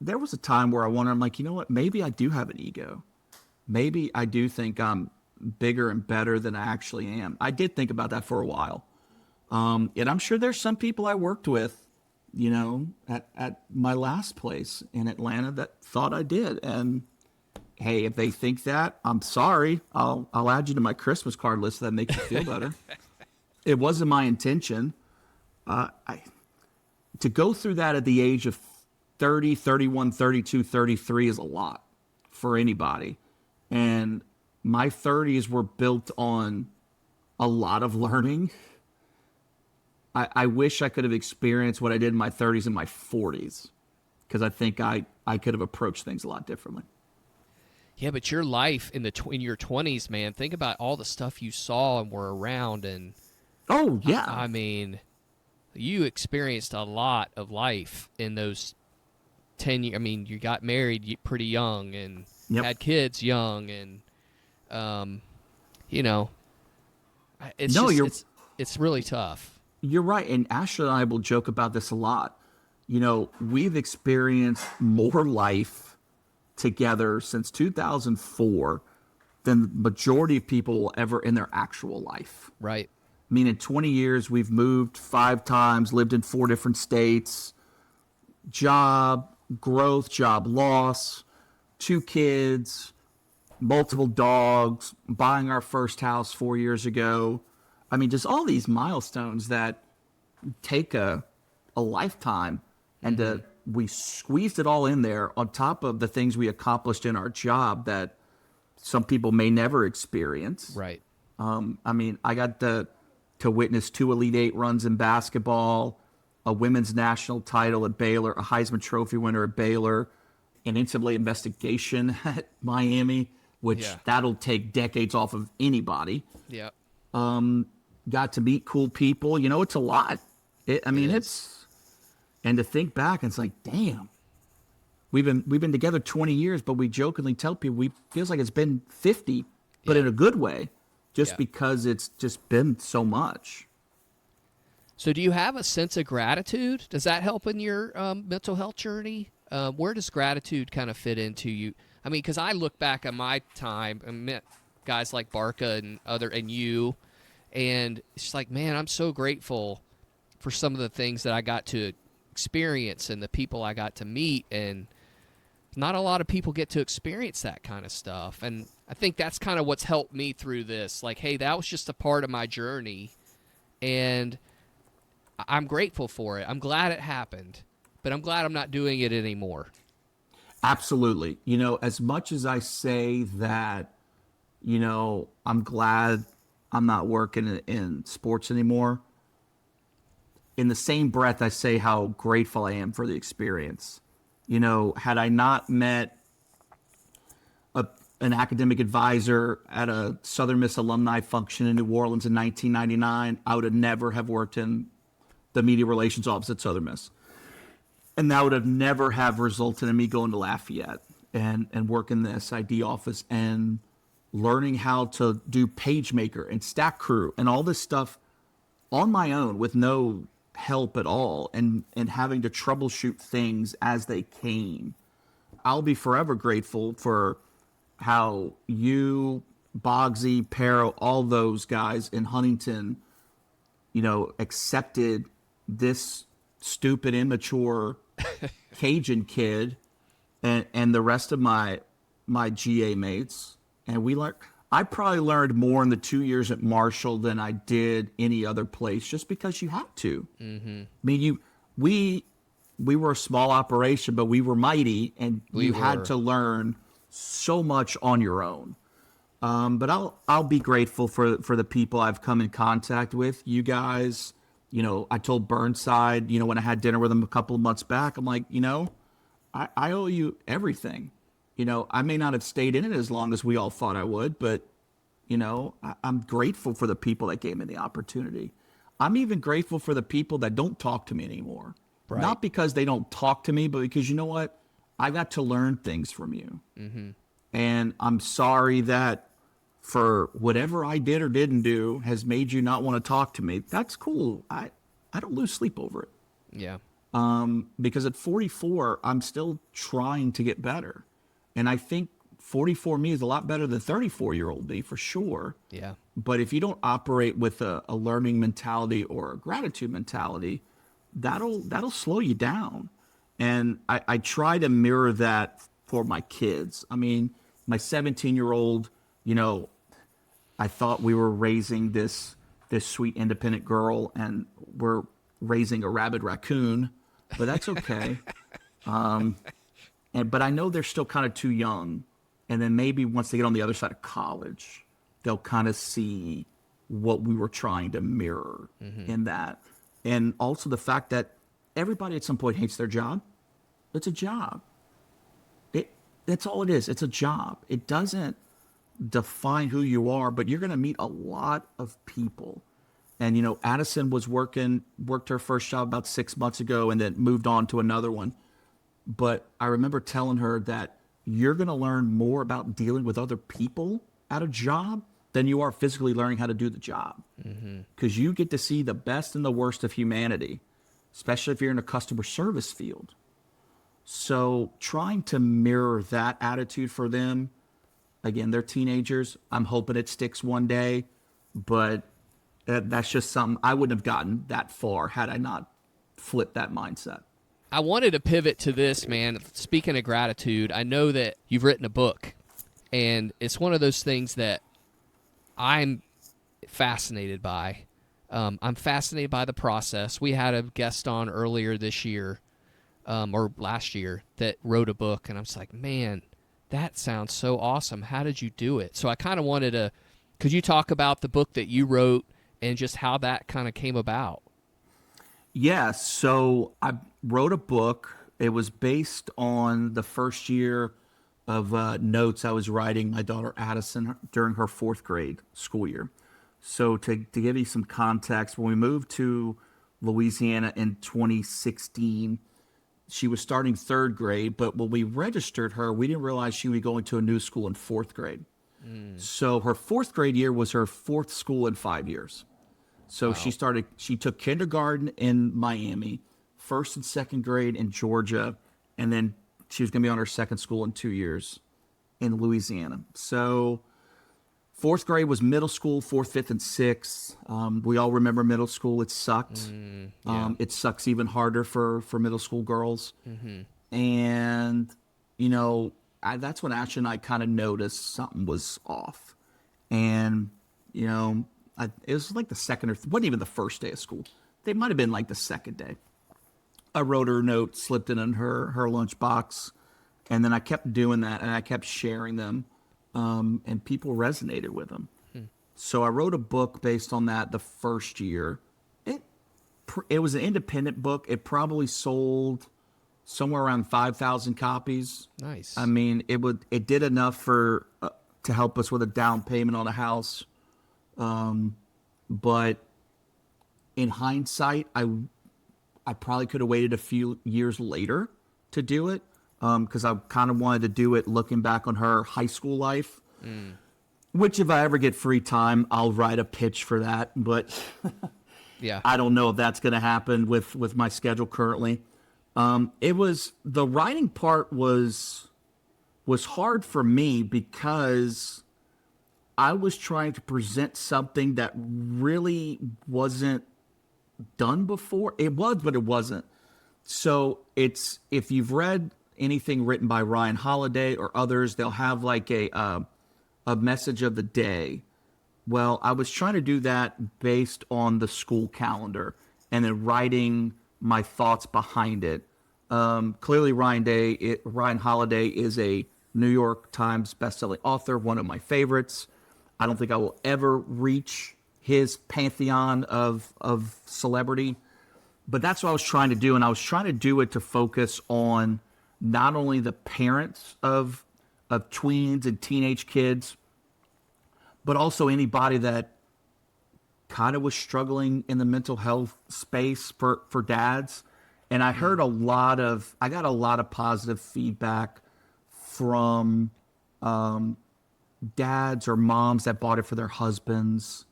there was a time where I'm like, you know what? Maybe I do have an ego. Maybe I do think I'm bigger and better than I actually am. I did think about that for a while. And I'm sure there's some people I worked with, at my last place in Atlanta that thought I did. And hey, if they think that, I'm sorry. I'll add you to my Christmas card list. That makes you feel better. It wasn't my intention. To go through that at the age of 30, 31, 32, 33 is a lot for anybody. And my 30s were built on a lot of learning. I wish I could have experienced what I did in my 30s and my 40s, because I think I could have approached things a lot differently. Yeah, but your life in your 20s, man, think about all the stuff you saw and were around. And Oh, yeah. I mean, you experienced a lot of life in those 10 years. I mean, you got married pretty young and Yep. had kids young, and you know, it's No, it's really tough. You're right. And Ashley and I will joke about this a lot. You know, we've experienced more life together since 2004 than the majority of people will ever in their actual life. Right. I mean, in 20 years, we've moved 5 times, lived in 4 different states, job growth, job loss, 2 kids, multiple dogs, buying our first house 4 years ago. I mean, just all these milestones that take a lifetime, and we squeezed it all in there on top of the things we accomplished in our job that some people may never experience. Right. I mean, I got to witness 2 Elite 8 runs in basketball, a women's national title at Baylor, a Heisman Trophy winner at Baylor, an NCAA investigation at Miami, which that'll take decades off of anybody. Yeah. Got to meet cool people. You know, it's a lot. It's, and to think back, it's like, damn, we've been together 20 years, but we jokingly tell people feels like it's been 50, but in a good way, just because it's just been so much. So do you have a sense of gratitude? Does that help in your mental health journey? Where does gratitude kind of fit into you? I mean, because I look back on my time and met guys like Barca and you, and it's just like, man, I'm so grateful for some of the things that I got to experience and the people I got to meet, and not a lot of people get to experience that kind of stuff. And I think that's kind of what's helped me through this. Like, hey, that was just a part of my journey, and I'm grateful for it. I'm glad it happened, but I'm glad I'm not doing it anymore. Absolutely. You know, as much as I say that, you know, I'm glad I'm not working in sports anymore, in the same breath, I say how grateful I am for the experience. You know, had I not met an academic advisor at a Southern Miss alumni function in New Orleans in 1999, I would have never have worked in the media relations office at Southern Miss. And that would have never have resulted in me going to Lafayette and working the SID office and learning how to do PageMaker and Stack Crew and all this stuff on my own with no help at all, and having to troubleshoot things as they came. I'll be forever grateful for how you, Boggsy, Pero, all those guys in Huntington, you know, accepted this stupid, immature Cajun kid and the rest of my GA mates. And I probably learned more in the 2 years at Marshall than I did any other place, just because you had to. Mm-hmm. I mean, we were a small operation, but we were mighty, and you had to learn so much on your own. But I'll be grateful for the people I've come in contact with. You guys, you know, I told Burnside, you know, when I had dinner with him a couple of months back, I'm like, you know, I owe you everything. You know, I may not have stayed in it as long as we all thought I would, but, you know, I'm grateful for the people that gave me the opportunity. I'm even grateful for the people that don't talk to me anymore. Right. Not because they don't talk to me, but because, you know what? I got to learn things from you. Mm-hmm. And I'm sorry that for whatever I did or didn't do has made you not want to talk to me. That's cool. I don't lose sleep over it. Yeah. Because at 44, I'm still trying to get better. And I think 44 me is a lot better than 34-year-old me, for sure. Yeah. But if you don't operate with a learning mentality or a gratitude mentality, that'll slow you down. And I try to mirror that for my kids. I mean, my 17-year-old, you know, I thought we were raising this sweet independent girl, and we're raising a rabid raccoon, but that's okay. But I know they're still kind of too young. And then maybe once they get on the other side of college, they'll kind of see what we were trying to mirror in that. And also the fact that everybody at some point hates their job. It's a job. That's all it is. It's a job. It doesn't define who you are, but you're going to meet a lot of people. And, you know, Addison worked her first job about 6 months ago and then moved on to another one. But I remember telling her that you're going to learn more about dealing with other people at a job than you are physically learning how to do the job. Because you get to see the best and the worst of humanity, especially if you're in a customer service field. So trying to mirror that attitude for them, again, they're teenagers. I'm hoping it sticks one day, but that's just something I wouldn't have gotten that far had I not flipped that mindset. I wanted to pivot to this, man. Speaking of gratitude, I know that you've written a book, and it's one of those things that I'm fascinated by. I'm fascinated by the process. We had a guest on earlier this year, or last year, that wrote a book, and I was like, man, that sounds so awesome. How did you do it? So I kind of wanted to, could you talk about the book that you wrote and just how that kind of came about? Yeah, so I wrote a book. It was based on the first year of notes I was writing my daughter Addison during her fourth grade school year. So to give you some context, when we moved to Louisiana in 2016, she was starting third grade, but when we registered her, we didn't realize she would be going to a new school in fourth grade. So her fourth grade year was her fourth school in 5 years. So wow. She took kindergarten in Miami, first and second grade in Georgia, and then she was going to be on her second school in 2 years in Louisiana. So fourth grade was middle school, fourth, fifth, and sixth. We all remember middle school. It sucked. It sucks even harder for middle school girls. And, you know, that's when Ash and I kind of noticed something was off. And, you know, it was like the second wasn't even the first day of school. They might have been like the second day. I wrote her a note, slipped it in her lunchbox, and then I kept doing that, and I kept sharing them, and people resonated with them. So I wrote a book based on that the first year. It was an independent book. It probably sold somewhere around 5,000 copies. Nice. I mean, it did enough to help us with a down payment on a house. But in hindsight, I probably could have waited a few years later to do it, because I kind of wanted to do it looking back on her high school life, which if I ever get free time, I'll write a pitch for that. But yeah, I don't know if that's going to happen with my schedule currently. The writing part was hard for me because I was trying to present something that really wasn't done before. It was, but it wasn't. So if you've read anything written by Ryan Holiday or others, they'll have like a message of the day. Well, I was trying to do that based on the school calendar and then writing my thoughts behind it. Clearly, Ryan Holiday is a New York Times bestselling author, one of my favorites. I don't think I will ever reach his pantheon of celebrity, but that's what I was trying to do. And I was trying to do it to focus on not only the parents of tweens and teenage kids, but also anybody that kind of was struggling in the mental health space for dads. And I got a lot of positive feedback from dads or moms that bought it for their husbands,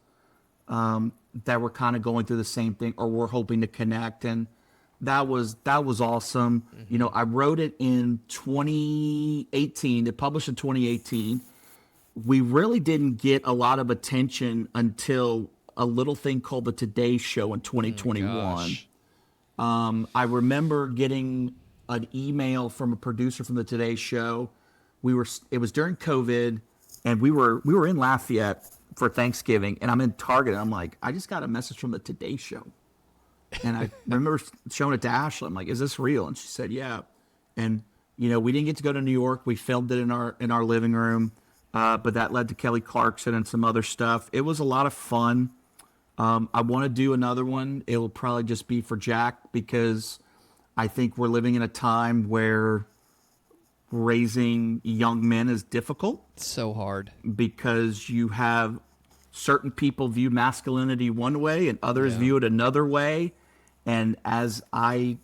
that were kind of going through the same thing or were hoping to connect. And that was awesome. You know, I wrote it in 2018. It published in 2018. We really didn't get a lot of attention until a little thing called the Today Show in 2021. I remember getting an email from a producer from the Today Show. It was during COVID, and we were in Lafayette for Thanksgiving, and I'm in Target, and I'm like, I just got a message from the Today Show. And I remember showing it to Ashley. I'm like, is this real? And she said, yeah. And, you know, we didn't get to go to New York. We filmed it in our living room, but that led to Kelly Clarkson and some other stuff. It was a lot of fun. I want to do another one. It'll probably just be for Jack because I think we're living in a time where raising young men is difficult. It's so hard. Because you have certain people view masculinity one way and others view it another way. And as I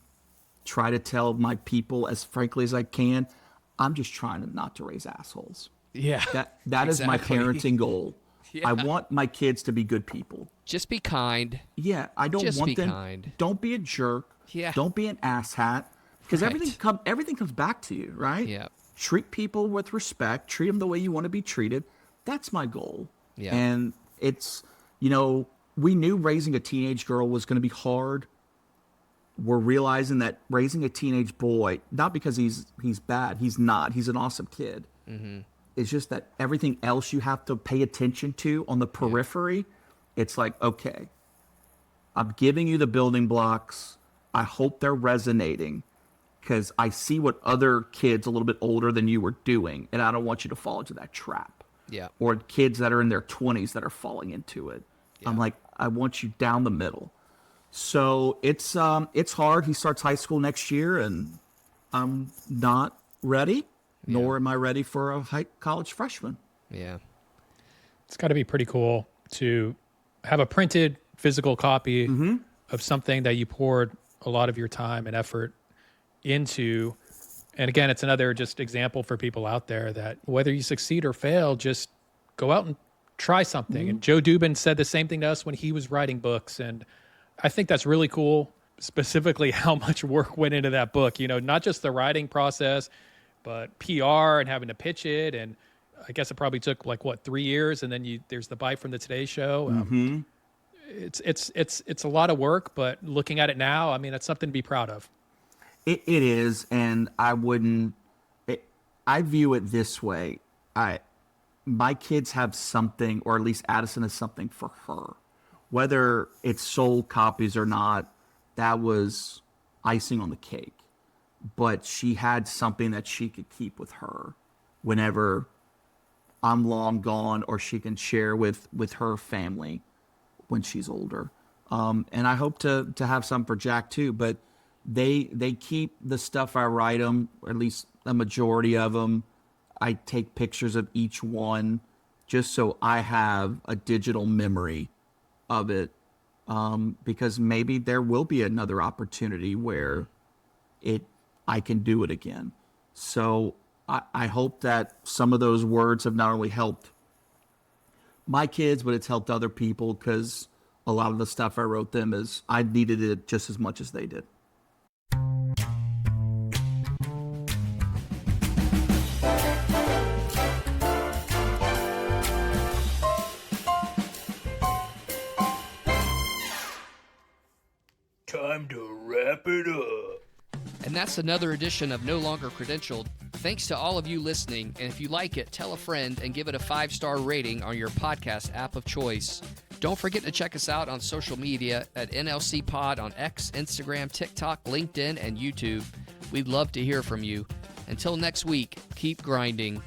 try to tell my people as frankly as I can, I'm just trying not to raise assholes. Yeah. That is my parenting goal. Yeah. I want my kids to be good people. Just be kind. Yeah, I don't Just want be them. kind. Don't be a jerk. Yeah. Don't be an asshat. Because Right. everything comes back to you, right? Yeah. Treat people with respect. Treat them the way you want to be treated. That's my goal. Yeah. And it's, you know, we knew raising a teenage girl was going to be hard. We're realizing that raising a teenage boy, not because he's bad, he's not. He's an awesome kid. Mm-hmm. It's just that everything else you have to pay attention to on the periphery, it's like, okay, I'm giving you the building blocks. I hope they're resonating because I see what other kids a little bit older than you are doing, and I don't want you to fall into that trap. Yeah. Or kids that are in their 20s that are falling into it. Yeah. I'm like, I want you down the middle. So it's hard. He starts high school next year, and I'm not ready, nor am I ready for a college freshman. Yeah. It's got to be pretty cool to have a printed physical copy of something that you poured a lot of your time and effort into. And again, it's another just example for people out there that whether you succeed or fail, just go out and try something. And Joe Dubin said the same thing to us when he was writing books. And I think that's really cool, specifically how much work went into that book, you know, not just the writing process, but PR and having to pitch it. And I guess it probably took 3 years. And then there's the bite from the Today Show. It's a lot of work, but looking at it now, I mean, it's something to be proud of. It is, and I view it this way. My kids have something, or at least Addison has something for her. Whether it's sold copies or not, that was icing on the cake. But she had something that she could keep with her whenever I'm long gone, or she can share with her family when she's older. And I hope to have some for Jack too, but they keep the stuff I write them, or at least a majority of them. I take pictures of each one just so I have a digital memory of it, because maybe there will be another opportunity where I can do it again. So I hope that some of those words have not only helped my kids, but it's helped other people, because a lot of the stuff I wrote them is I needed it just as much as they did. Time to wrap it up. And that's another edition of No Longer Credentialed. Thanks to all of you listening, and if you like it, tell a friend and give it a 5-star rating on your podcast app of choice. Don't forget to check us out on social media at NLC Pod on X, Instagram, TikTok, LinkedIn, and YouTube. We'd love to hear from you. Until next week, keep grinding.